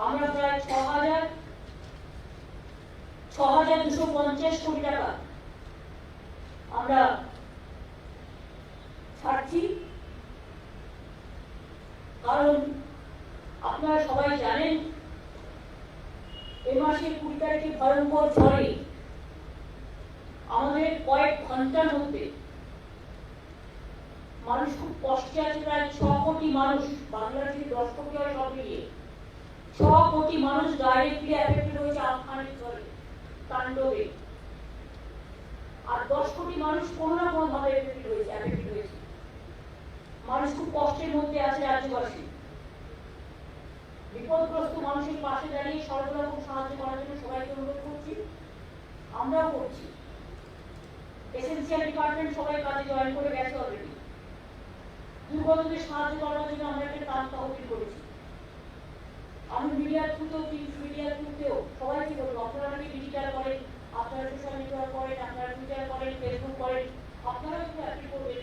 আমরা প্রায় 6,250 কোটি টাকা আমরা ছাড়ছি। কারণ আপনারা সবাই জানেন এই মাসের 20 তারিখে ভয়ঙ্কর ঝড়ে আমাদের কয়েক ঘন্টার মধ্যে মানুষ খুব কষ্টে আছে, প্রায় 6 কোটি মানুষ, বাংলার যদি 10 কোটি হয় সব মিলিয়ে 6 কোটি মানুষ ডাইরেক্টলি এফেক্টেড হয়েছে আমফানের ঝড়ে তাণ্ডবে, আর 10 কোটি মানুষ কোনো না কোনো ভাবে এফেক্টেড হয়েছে। মানুষ খুব কষ্টের মধ্যে আছে, রাজ্যবাসী বিপদগ্রস্ত মানুষের পাশে দাঁড়িয়ে সর্বরকম সাহায্য করার জন্য সবাইকে অনুরোধ করছি, আমরাও করছি। এসেনশিয়াল ডিপার্টমেন্ট সবাই কাজে জয়েন করে গেছে অলরেডি। দুর্গতদের সাহায্য করার জন্য আমরা একটা কাজ তহবিল করেছি। আমি মিডিয়ার থ্রুতেও, প্রিন্ট মিডিয়ার থ্রুতেও সবাইকে বলবো, আপনারা অনেকে ডিজিটাল করেন, আপনারা সোশ্যাল নেটওয়ার্ক করেন, আপনারা টুইটার করেন, ফেসবুক করেন, আপনারা একটু অ্যাপ্লাই করবেন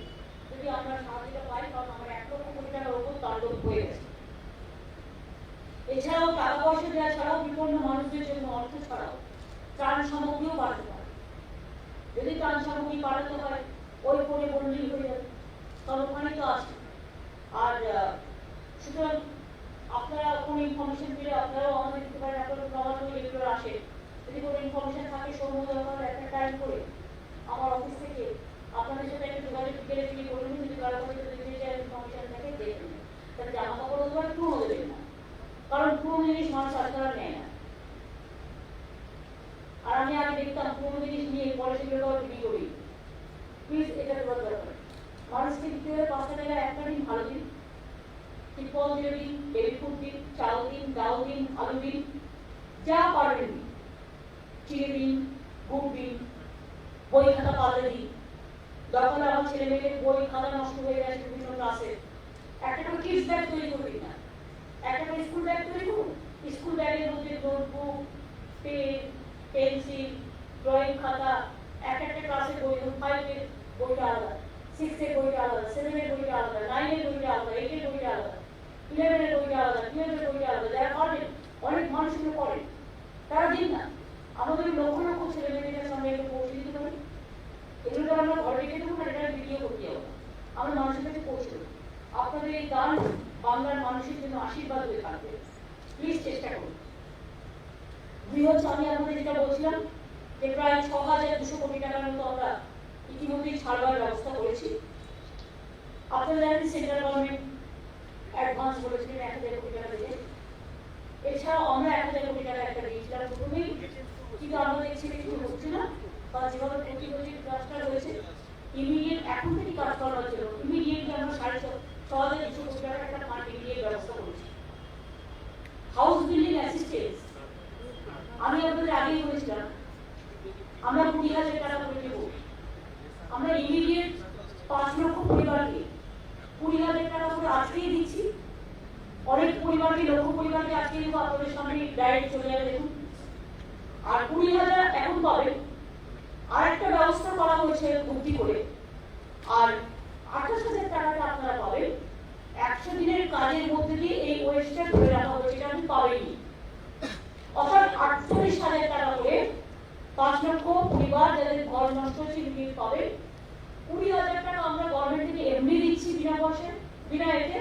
যদি আমরা সাহায্যটা পাই, কারণ আমরা 1 লক্ষ কোটি টাকার ওপর তাণ্ডব হয়ে গেছে। এছাড়াও টাকা পয়সা দেওয়া ছাড়াও বিপন্ন মানুষদের জন্য অর্থ ছাড়াও ত্রাণ সামগ্রীও পাঠাতে হয়। যদি ত্রাণ সামগ্রী পাঠাতে হয় ওই করে বন্ডিল হয়ে যাবে, কারণ ওখানে তো আছে। আর সুতরাং আপনারা কোনো ইনফরমেশন পেলে আপনারাও আমাদের দিতে পারেন, আপনারা প্রমাণ করে রেগুলার আসে, যদি কোনো ইনফরমেশন থাকে সৌম্য দরকার একটা টাইম করে আমার অফিস থেকে আপনাদের সাথে একটা যোগাযোগ বিকেলে ফিরে করে নিন, যদি কারো কাছে যদি ইনফরমেশন থাকে দেখবেন, তাহলে জামা কাপড় দেওয়ার পুরো দেবেন না, কারণ পুরোনো জিনিস মানুষ আজকাল নেয় না। আর আমি আগে দেখতাম পুরোনো জিনিস নিয়ে পরে সেগুলো বিক্রি করি, প্লিজ এটা দেওয়ার দরকার। মানুষকে দিতে হলে 5 টাকা একটা দিন, ভালো দিন, টিপল দিয়ে দিন, বেবি ফুড দিন, চাল দিন, ডাল দিন, আলু দিন, যা পারবেন দিন, চিড়ে দিন, গুড় দিন, বই খাতা পাল্টে দিন। দরকার আমার ছেলে মেয়েদের বই খাতা নষ্ট হয়ে গেছে বিভিন্ন ক্লাসে, একটা করে কিডস ব্যাগ তৈরি করে দিন না, একটা করে স্কুল ব্যাগ তৈরি করুন। স্কুল ব্যাগের মধ্যে নোটবুক, পেন, পেন্সিল, ড্রয়িং খাতা, একটা ক্লাসের বই, 5 এর বইটা আলাদা, 6 এর বইটা আলাদা, 7 এর বইটা আলাদা, 9 এর বইটা আলাদা, 8 এর বইটা আলাদা, 11 এর বইটা আলাদা, 12 এর বইটা আলাদা। যারা পারেন, অনেক মানুষগুলো করেন, তারা দিন না, আমাদের লক্ষ লক্ষ ছেলে মেয়েদের সামনে একটু পৌঁছে দিতে পারি। এগুলো তো আমরা ঘরে রেখে দেবো না, এটা ভিডিও করতে যাবো, আমরা মানুষের কাছে পৌঁছে দেবো। আপনাদের এই গান বাংলার মানুষের জন্য আশীর্বাদ হয়ে থাকবে, প্লিজ চেষ্টা করুন। দুই হচ্ছে আমি আপনাদের যেটা বলছিলাম যে প্রায় ৬,২০০ কোটি টাকার মতো আমরা ইতিমধ্যেই ছাড়বার ব্যবস্থা করেছি। আপনারা জানেন সেন্ট্রাল গভর্নমেন্ট অ্যাডভান্স বলেছিলেন ১,০০০ কোটি টাকা দিয়ে, এছাড়াও আমরা ১,০০০ কোটি টাকা একটা দিয়েছিলাম প্রথমেই, কিন্তু আমরা দেখছি কিছু হচ্ছে না, বা যেভাবে প্রতিবছর কাজটা রয়েছে ইমিডিয়েট এখন থেকে কাজ করার জন্য ইমিডিয়েটলি আমরা ৬,২০০ কোটি টাকার একটা ফান্ড ইমিডিয়েট ব্যবস্থা করেছি। হাউস বিল্ডিং অ্যাসিস্ট্যান্স আমি আপনাদের আগেই বলেছিলাম আমরা ২০,০০০ টাকা করে দেব। আমরা ইমিডিয়েট ৫ লক্ষ পরিবারকে ২০,০০০ টাকা করে আজকেই দিচ্ছি। অনেক পরিবারকে, লক্ষ পরিবারকে আজকে দেবো, আপনাদের সামনে ডাইরেক্ট চলে যাবে দেখুন। আর ২০,০০০ এখন পাবেন। আর একটা ব্যবস্থা করা হয়েছে ভর্তি করে, আর ২৮,০০০ টাকাটা আপনারা পাবেন ১০০ দিনের কাজের মধ্যে দিয়ে। এই ওয়েস্টটা ধরে রাখা হয়েছে, এটা আপনি পাবেনই। অর্থাৎ ৪৮,০০০ টাকা করে ৫ লক্ষ পরিবার যাদের ঘর নষ্ট হয়েছে ইউনিট পাবে। ২০,০০০ টাকা আমরা গভর্নমেন্ট থেকে এমনি দিচ্ছি বিনা পয়সায়, বিনা এতে।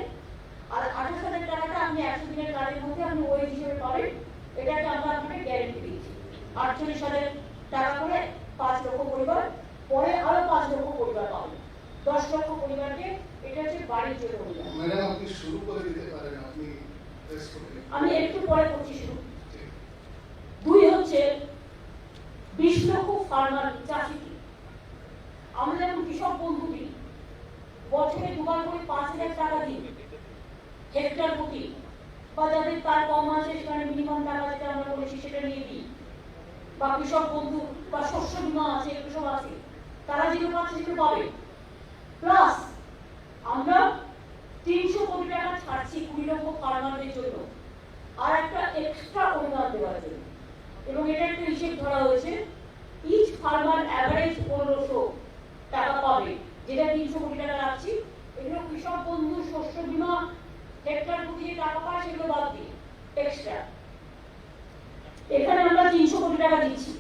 আর ২৮,০০০ টাকাটা আপনি ১০০ দিনের কাজের মধ্যে আপনি ওয়েজ হিসেবে পাবেন। এটাকে আমরা আপনাকে গ্যারেন্টি দিচ্ছি। ৪৮,০০০ টাকা করে ৫ লক্ষ পরিবার, পরে আরো ৫ লক্ষ পরিবার পাবেন। ১০ লক্ষ পরিবারকে এটা হচ্ছে বাড়ির জন্য পরিবার। ম্যাডাম আপনি শুরু করে দিতে পারেন, আপনি প্রেস করুন। আমি একটু পরে করছি শুরু। ২ হচ্ছে ২০ লক্ষ ফার্মার চাষিকে আমরা যেমন কৃষক বন্ধু দিই, বছরে দুবার করে ৫,০০০ টাকা দিই হেক্টর প্রতি, বা যাদের তার কম আছে সেখানে মিনিমাম টাকা যেটা আমরা বলেছি সেটা নিয়ে দিই, বা কৃষক বন্ধু বা শস্য বীমা আছে, কৃষক আছে, তারা যেগুলো পাচ্ছে সেগুলো পাবে। প্লাস আমরা ৩০০ কোটি টাকা ছাড়ছি ২০ লক্ষ ফার্মারদের জন্য, আর একটা এক্সট্রা অনুদান দেওয়ার জন্য। এবং এটা একটা হিসেব ধরা হয়েছে, ইচ ফার্মার অ্যাভারেজ ১৫০০ টাকা পাবে, যেটা ৩০০ কোটি টাকা রাখছি। এগুলো কৃষক বন্ধু, শস্য বীমা, হেক্টর প্রতি যে টাকা পায় সেগুলো বাদ দিয়ে এক্সট্রা। এখানে আমরা ৩০০ কোটি টাকা দিচ্ছি।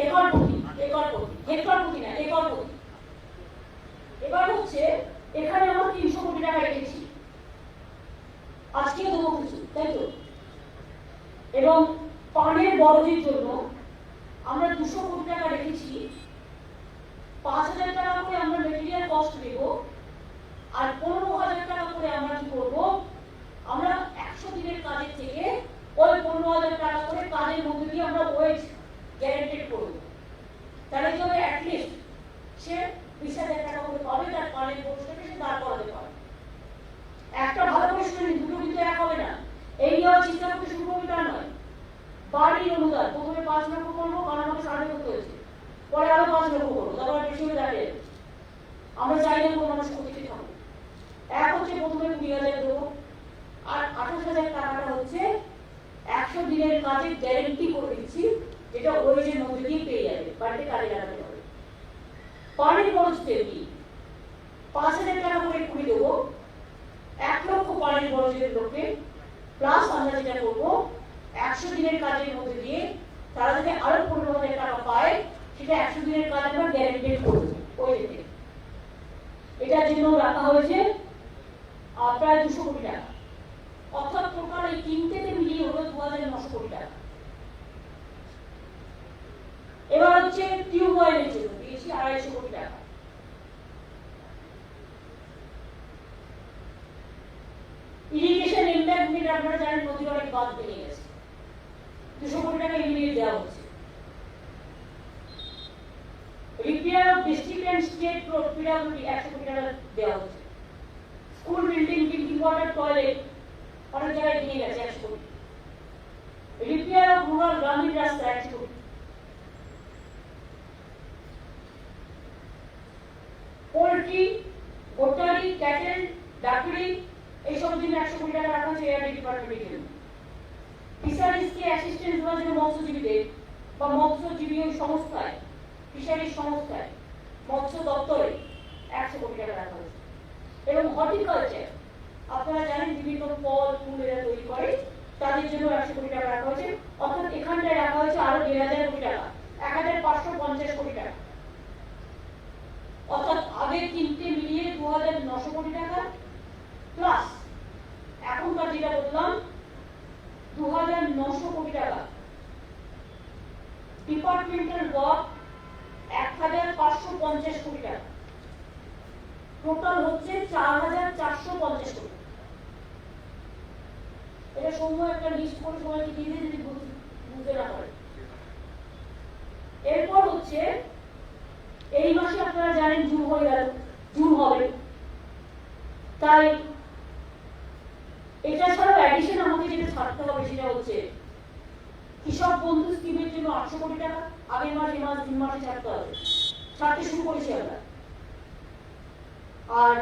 একর প্রতি, একর প্রতি, হেক্টর প্রতি না, একর প্রতি। এবার হচ্ছে এখানে আমরা ৩০০ কোটি টাকা রেখেছি, আজকে দেবো কিছু, তাই তো। এবং পানের বরজের জন্য আমরা ২০০ কোটি টাকা রেখেছি। ৫,০০০ টাকা করে আমরা মেটেরিয়াল কস্ট দেব, আর ১৫,০০০ টাকা করে আমরা কি করবো, আমরা ১০০ দিনের কাজের থেকে ওই ১৫,০০০ টাকা করে কাজের মধ্যে দিয়ে আমরা ওয়েজ গ্যারান্টেড করব। তাহলে কি হবে, অ্যাটলিস্ট সে ২০,০০০ টাকা করে পাবে, তার পানের বরজটাকে সে দাঁড় করাতে পারে। একটা ভালো করে শুনে নিন, দুটো কিন্তু এক হবে না। এই নেওয়া চিন্তা করতে শুরু করবে তা নয়। বাড়ির অনুদান প্রথমে ৫ লক্ষ করবো, কারণ আমাকে সার্ভে করতে হয়েছে, পরে আরো ৫ লক্ষ করবো, তারপর বেশি হয়ে দাঁড়িয়ে আমরা চাই না কোনো মানুষ ক্ষতিতে থাকুক। এক হচ্ছে প্রথমে ২০,০০০ দেবো, আর ২৮,০০০ টাকাটা হচ্ছে ১০০ দিনের কাজে গ্যারেন্টি করে দিচ্ছি, যেটা ওয়েজের মধ্যে দিয়ে পেয়ে যাবে, বাড়িতে কাজে লাগাতে হবে। পানির খরচ তেমনি ৫,০০০ টাকা করে কুড়ি দেবো ১ লক্ষ পানির খরচের লোককে। প্লাস আমরা যেটা করবো ১০০ দিনের কাজের মধ্যে দিয়ে তারা যদি আরো ১৫,০০০ টাকা পায়, সেটা ১০০ দিনের কাজ আমরা গ্যারেন্টেড করবো ওয়েজে। এটার জন্য রাখা হয়েছে প্রায় ২০০ কোটি টাকা। অর্থাৎ টোটাল এই তিনটেতে মিলিয়ে হলো ২,৯০০ কোটি টাকা। এবার হচ্ছে টিউবওয়েলের জন্য দিয়েছি ২৫০ কোটি টাকা। ইরিগেশন ইমপ্যাক্টমেন্ট আপনারা জানেন নদীর অনেক বাঁধ ভেঙে গেছে, ২০০ কোটি টাকা ইমিডিয়েট দেওয়া হচ্ছে। Repair of district and state road PWD ১০০ কোটি টাকা দেওয়া হচ্ছে। School building, drinking water, toilet অনেক জায়গায় ভেঙে গেছে ১০০ কোটি। রিপেয়ার অফ রুরাল গ্রামীণ রাস্তা ১০০ কোটি। পোল্ট্রি, গোটারি, ক্যাটেল, ডাকরি এইসব জন্য ১০০ কোটি টাকা রাখা হয়েছে এআরডি ডিপার্টমেন্টের জন্য। ফিশারিজকে অ্যাসিস্ট্যান্স দেওয়ার জন্য মৎস্যজীবীদের বা মৎস্যজীবী সংস্থায়, ফিশারিজ সংস্থায়, মৎস্য দপ্তরে ১০০ কোটি টাকা রাখা হয়েছে। এবং হর্টিকালচার আপনারা জানেন বিভিন্ন ফল ফুল এরা তৈরি করে, তাদের জন্য ১০০ কোটি টাকা রাখা হয়েছে। অর্থাৎ এখানটায় রাখা হয়েছে আরো ১,০০০ কোটি টাকা, ১,৫৫০ কোটি টাকা। অর্থাৎ আগের তিনটে মিলিয়ে ২,৯০০ কোটি টাকা প্লাস টোটাল হচ্ছে 4,450 কোটি। এটা সময় একটা লিস্ট করে সবাইকে দিয়ে দিয়ে যদি বুঝতে না পারে। এরপর হচ্ছে এই মাসে আপনারা জানেন জুন হয়ে গেল, জুন হবে, তাই এটা ছাড়াও অ্যাডিশন আমাকে যেটা ছাড়তে হবে সেটা হচ্ছে কৃষক বন্ধু স্কিমের জন্য 800 কোটি টাকা আগের মাস, এ মাস, 3 মাসে ছাড়তে হবে, ছাড়তে শুরু করেছি আমরা। আর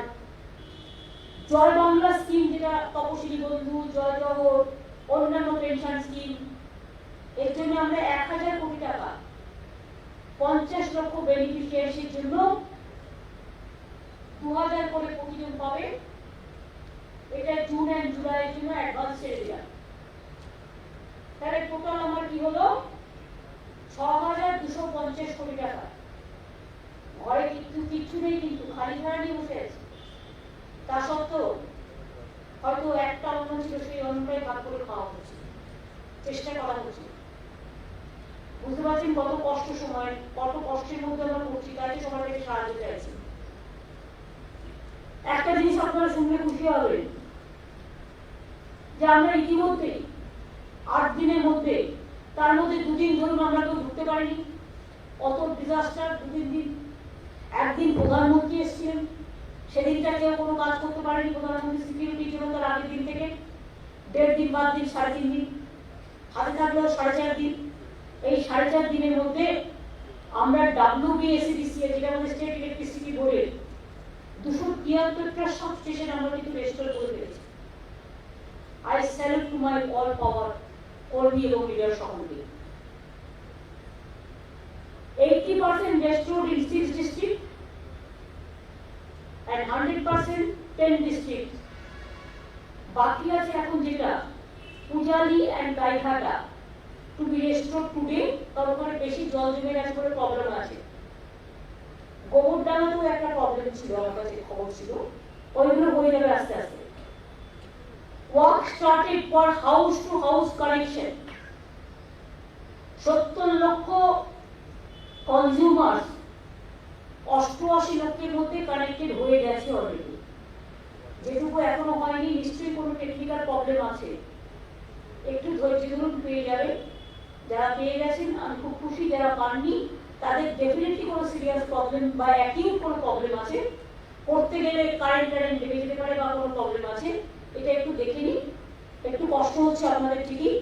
জয় বাংলা স্কিম যেটা তপশিলি বন্ধু, জয় জহর, অন্যান্য পেনশন স্কিম, এর জন্য আমরা 1000 কোটি টাকা 50 লক্ষ বেনিফিশিয়ারির জন্য 2000 করে প্রতিজন পাবে। এটা জুন এন্ড জুলাইয়ের জন্য অ্যাডভান্স ছেড়ে দিলাম। তাহলে টোটাল আমার কি হলো 6,250 কোটি টাকা। ঘরে কিচ্ছু নেই, কিন্তু খালি ঘরে নিয়ে বসে আছে। তা সত্ত্বেও হয়তো একটা অন্ন ছিল, সেই অন্নটাই ভাগ করে খাওয়া হচ্ছে, চেষ্টা করা হচ্ছে। বুঝতে পারছেন কত কষ্ট সময়, কত কষ্টের মধ্যে আমরা করছি, তাই সবার থেকে সাহায্য চাইছি। একটা জিনিস আপনারা শুনলে খুশি হবেন যে আমরা ইতিমধ্যে 8 দিনের মধ্যে, তার মধ্যে 2 দিন ধরুন আমরা কেউ ঢুকতে পারিনি, অত ডিজাস্টার 2 দিন। একদিন প্রধানমন্ত্রী এসেছিলেন, সেদিনটা কেউ কোনো কাজ করতে পারেনি, প্রধানমন্ত্রী সিকিউরিটি ছিল তার আগের দিন থেকে 1.5 দিন, বাদ দিন 3.5 দিন, হাতে থাকলেও 4.5 দিন। এই 4.5 দিনের মধ্যে আমরা WBSEDC, যেটা আমাদের স্টেট ইলেকট্রিসিটি বোর্ডের 273টা সাবস্টেশন আমরা কিন্তু রেস্টোর করে ফেলেছি। I salute to my all power কর্মী এবং লিডার সকলকে। 80% restored in 6 districts and 100% 10 districts। বাকি আছে এখন যেটা Pujali and Gaighata to be restored today, কারণ ওখানে বেশি জল জমে গেছে বলে প্রবলেম আছে। গোবরডাঙ্গাতেও একটা প্রবলেম ছিল, আমার কাছে খবর ছিল, ওইগুলো হয়ে যাবে আস্তে আস্তে। Work started for house to house connection। 70 লক্ষ কনজিউমার্স 88 লক্ষের মধ্যে কানেক্টেড হয়ে গেছে অলরেডি। যেটুকু এখনো হয়নি, নিশ্চয়ই কোনো টেকনিক্যাল প্রবলেম আছে, একটু ধৈর্য ধরুন, পেয়ে যাবে। যারা পেয়ে গেছেন আমি খুব খুশি, যারা পাননি তাদের ডেফিনেটলি কোনো সিরিয়াস প্রবলেম বা অ্যাকিউট কোনো প্রবলেম আছে, করতে গেলে কারেন্ট লেগে যেতে পারে বা কোনো প্রবলেম আছে, এটা একটু দেখে নিন। একটু কষ্ট হচ্ছে আপনাদের ঠিকই,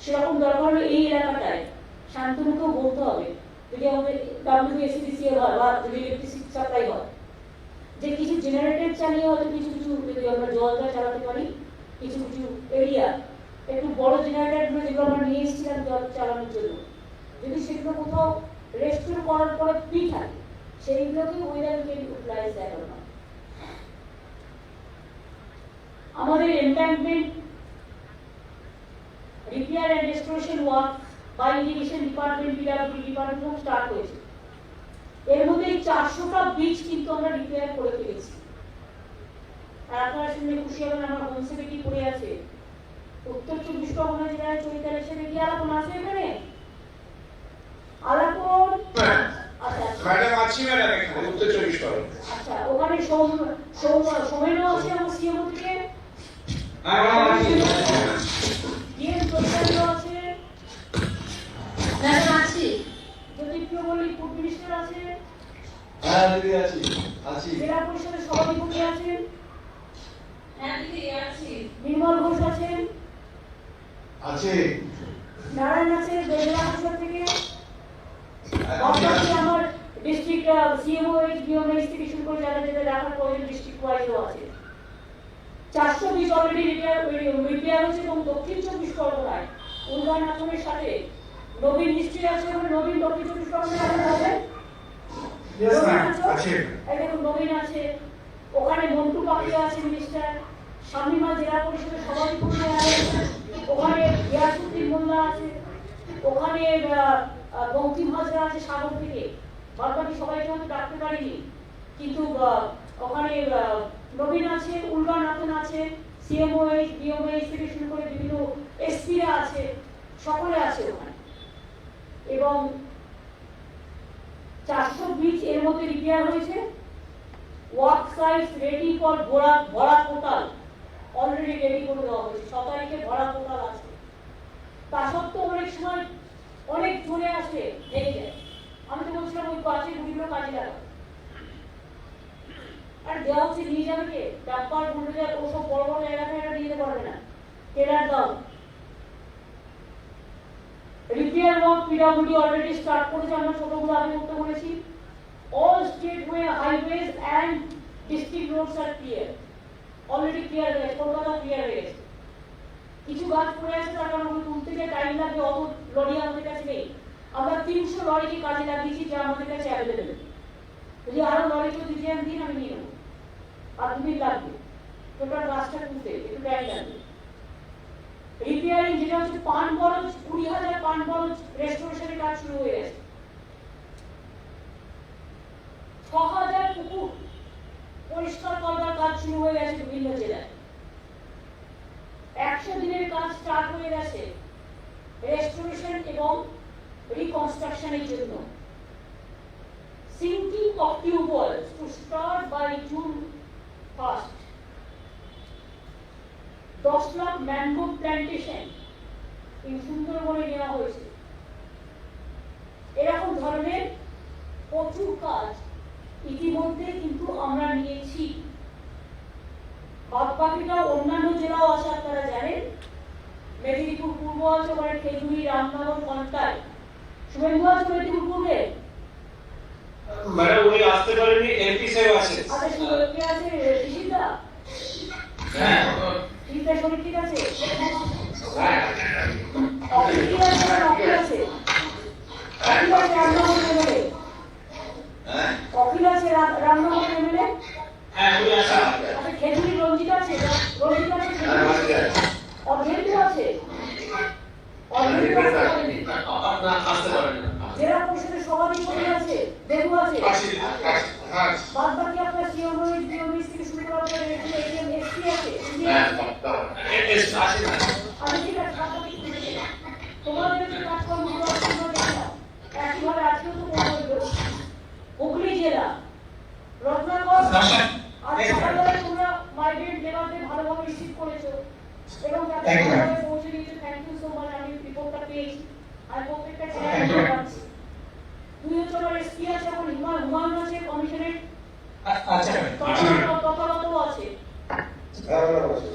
সেরকম দরকার হলে এই এলাকাটায় শান্তনুকেও বলতে হবে, যদি আমাদের WBSEDC হয় বা যদি ইলেকট্রিসিটি সাপ্লাই হয়, যে কিছু জেনারেটর চালিয়ে হয়তো কিছু কিছু যদি আমরা জলটা চালাতে পারি, কিছু কিছু এরিয়া একটু বড় জেনারেটরগুলো যেগুলো আমরা নিয়ে এসেছিলাম জল চালানোর জন্য, যদি সেগুলো কোথাও রেস্টোর করার পরে ফ্রি থাকে, সেইগুলোকে ওয়েদারকে ইউটিলাইজ দেয় না। আমাদের environment repair and restoration work by irrigation department, PWD department start হয়েছে। এর মধ্যে 400টা ব্রিজ কিন্তু আমরা রিপেয়ার করে ফেলেছি। আর আপনারা শুনে খুশি হবেন, আমার হোম সেক্রেটারি পড়ে আছে উত্তর 24 পরগনা জেলায় চৈতালি সেবে কি আলাপন আছে এখানে? আলাপন, আচ্ছা ম্যাডাম আছি, ম্যাডাম এখানে উত্তর 24 পরগনা। আচ্ছা, ওখানে সোমেন আছে আমার সিএমও থেকে। হ্যাঁ ম্যাডাম আছি। ডিএম প্রধান আছে, ম্যাডাম আছি। জ্যোতিপ্রিয় মল্লিক ফুড মিনিস্টার আছে, হ্যাঁ দিদি আছি। জেলা পরিষদের সভাপতি আছেন, হ্যাঁ দিদি আছি। নির্মল ঘোষ আছেন, আছে নারায়ণ আছে জেলা পরিষদ থেকে, আমার ডিস্ট্রিক্ট সিএমও ডিওএমএস থেকে শুরু করে যারা যারা রাখার প্রয়োজন ডিস্ট্রিক্ট ওয়াইজও আছে। 420 অলরেডি রিপেয়ার হয়েছে এবং দক্ষিণ 24 পরগনায় উন্নয়ন আসনের সাথে নবীন নিশ্চয়ই আছে, এবং নবীন দক্ষিণ 24 পরগনায় হবে। দেখুন নবীন আছে, ওখানে মন্টু পাখিয়া আছে মিনিস্টার, শামিমা জেলা পরিষদের সভাপতি আছে, ওখানে ইয়াসুদ্দিন মোল্লা আছে, ওখানে বঙ্কিম হাজরা আছে সাগর থেকে। বাদবাকি সবাইকে হয়তো ডাকতে পারিনি, কিন্তু ওখানে নবীন আছে, উলগান নাথন আছে, সিএমওএইচ ডিওএইচ থেকে শুরু করে বিভিন্ন এসপিরা আছে, সকলে আছে ওখানে। এবং 400 ব্রিজ এর মধ্যে রিপেয়ার হয়েছে। ওয়ার্ক সাইটস রেডি ফর ভরা পোর্টাল অলরেডি রেডি করে দেওয়া হয়েছে, 6 তারিখে ভরা পোর্টাল আছে। তা সত্ত্বেও অনেক সময় অনেক জোরে আসে ভেঙে যায়। আমি তো বলছিলাম ওই পাঁচে গুলিগুলো কাজে লাগাবো, আর দেওয়া হচ্ছে নিয়ে যাবে কে? ডাব্বার বুলডোজার ওসব বড় বড় এলাকায় এটা নিয়ে যেতে পারবে না, টেলার দাও। Repair work PWD already start করেছে, আমরা ছোটগুলো আগে করতে বলেছি। All state highways and district roads are clear, already clear হয়ে গেছে, কলকাতাও ক্লিয়ার হয়ে গেছে। কিছু গাছ পড়ে আছে, তার কারণ ওগুলো তুলতে গিয়ে টাইম লাগবে, অত লরি আমাদের কাছে নেই। আমরা 300 লরিকে কাজে লাগিয়েছি, যা আমাদের কাছে অ্যাভেলেবেল। যদি আরো লরি কেউ দিতে দিন, আমি নিয়ে নেবো, আর 2 দিন লাগবে টোটাল গাছটা তুলতে, একটু টাইম লাগবে। রিপেয়ারিং যেটা হচ্ছে পান বরজ, 20,000 পান বরজ রেস্টোরেশনের কাজ শুরু হয়ে গেছে। 6,000 পুকুর পরিষ্কার করবার কাজ শুরু হয়ে গেছে বিভিন্ন জেলায়। 100 দিনের কাজ স্টার্ট হয়ে গেছে রেস্টোরেশন এবং রিকনস্ট্রাকশনের জন্য। Sinking of tubewells to start by June 1st. 10 lakh mango plantation এই সুন্দরবনে নেওয়া হয়েছে। এরকম ধরনের প্রচুর কাজ ইতিমধ্যে কিন্তু আমরা নিয়েছি। বাদ বাকিটা অন্যান্য জেলাও আছে, আপনারা জানেন। মেদিনীপুর পূর্ব আছে, ওখানে খেজুরি, রামনগর, কন্টাই। শুভেন্দু আছে মেদিনীপুর পূর্বে? ম্যাডাম উনি আসতে পারেননি, এমপি সাহেব আছে। আচ্ছা, শুভেন্দু আছে ঋষিদা? হ্যাঁ, ঋষিদা শরীর ঠিক আছে? অখিল কি আছে? অখিল আছে? অখিল আছে রামনগর এমএলএ? অখিল আছে রামনগর এমএলএ? হ্যাঁ উনি আসা। আচ্ছা, খেজুরি রঞ্জিত আছে? রঞ্জিত আছে? অর্ধেন্দু আছে? অর্ধেন্দু আসতে পারেন না। জেলা পরিষদের সভাধিপতি আছে? দেবু আছে? বাদ বাকি আপনার সিওনোইজ ডিওমিস থেকে শুরু করে আপনার এটিএম এসপি আছে? আসেন না। আমি ঠিক আছে, বাদ বাকি তোমাদের যে কাজকর্মগুলো আছে তোমরা দেখে নাও। একইভাবে আজকেও তো বলবো হুগলি জেলা রত্নাকর আর সকালবেলায় তোমরা মাইগ্রেন্ট লেবারদের ভালোভাবে রিসিভ করেছো এবং তাদের ভালোভাবে পৌঁছে দিয়েছো। Thank you so much. আমি রিপোর্টটা পেয়েছি, আমি প্রত্যেকটা জেলায় পাচ্ছি। তুই হচ্ছে আমার এসপি আছে, এখন হুমায়ুন আছে কমিশনের, আচ্ছা তথাগত আছে,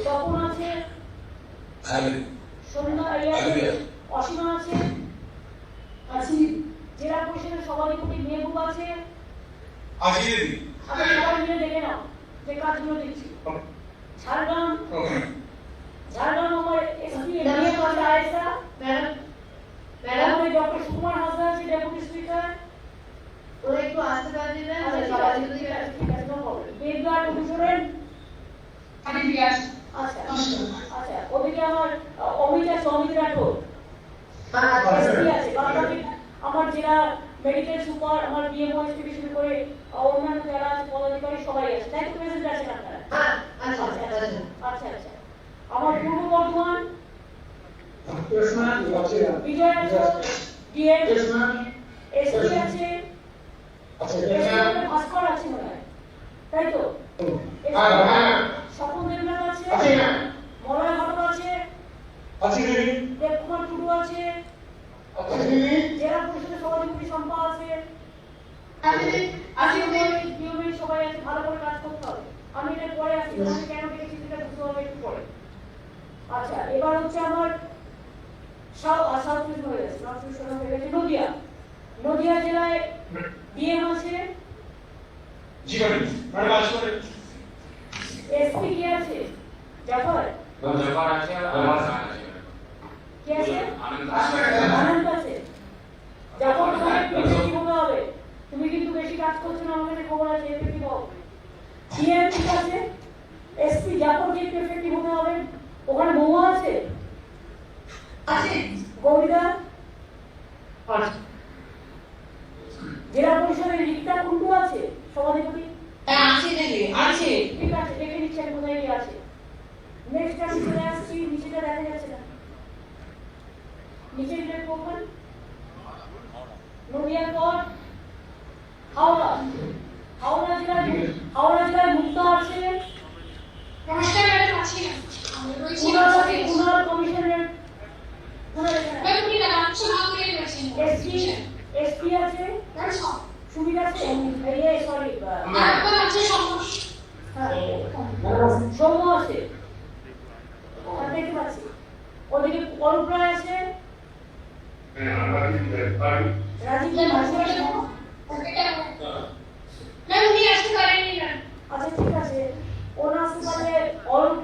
তপন আছে, সন্ধ্যা অসীমা আছে, জেলা পরিষদের সভাধিপতি মেহবুব আছে। আপনি সবাই মিলে দেখে নাও যে কাজগুলো দেখছি। ঝাড়গ্রাম আমার এসপি এমএলএ আছে আয়েশা ম্যাডাম, ডক্টর সুকুমার হাসদা আছে ডেপুটি স্পিকার। ওরা একটু আসতে পারবে না, সবাই যদি বেদগার অনুসরণ। আচ্ছা আচ্ছা, ওদিকে আমার অমিত আছে, অমিত রাঠোর এসপি আছে। বাকি আমার জেলা মেডিকেল সুপার, আমার বিএমও থেকে শুরু করে অন্যান্য যারা আছে পদাধিকারী সবাই আছে। তাই তো প্রেজেন্ট আছেন আপনারা? আচ্ছা আচ্ছা। আমার পূর্ব বর্ধমান বিজয় আছে, ডিএম এসপি আছে, ভাস্কর আছে মনে হয়, তাই তো? স্বপন দেবনাথ আছে, মলয় ঘটক আছে, দেবকুমার টুডু আছে, জেলা পরিষদের সভাধিপতি শম্পা আছে, সবাই আছে। ভালো করে কাজ করতে হবে। আমি এটা পরে আসছি, কেন দেখেছি সেটা বুঝতে হবে একটু পরে। আচ্ছা, এবার হচ্ছে আমার নদিয়া জেলায় ডিএম আছে, এসপি কে আছে? জাফর কে আছে? আনন্দ আছে। জাফর কি বলতে হবে? তুমি কিন্তু বেশি কাজ করছো না, আমার কাছে খবর আছে। এফেক্টিভ হবে। ডিএম ঠিক আছে, এসপি জাফর কে এফেক্টিভ হতে হবে। ওখানে মহুয়া আছে, গৌরীদা জেলা পরিষদের রিক্তা কুন্ডু আছে সভাধিপতি। ঠিক আছে, দেখে নিচ্ছি আমি কোথায় গিয়ে আছে। নেক্সট আমি চলে আসছি, নিচেটা দেখা যাচ্ছে না, নিচে ডিলেট করবেন। নদিয়ার পর হাওড়া জেলার হাওড়া জেলায় মুক্তা আছে, নমস্কার ম্যাডাম, আছি না আমি রয়েছি পুনর কমিশনের ম্যাম উনি রাজ্য ভাগে রয়েছেন এসপি আছে, সুবিধা আছে, সরি একবার আছে সমস্যা সৌম্য আছে, দেখতে পাচ্ছি। ওদিকে অরূপ রায় আছে, রাজীব রায় আছে। ম্যাম উনি আসতে পারেননি ম্যাম। আচ্ছা ঠিক আছে, ওরা আসতে পারলে অরূপ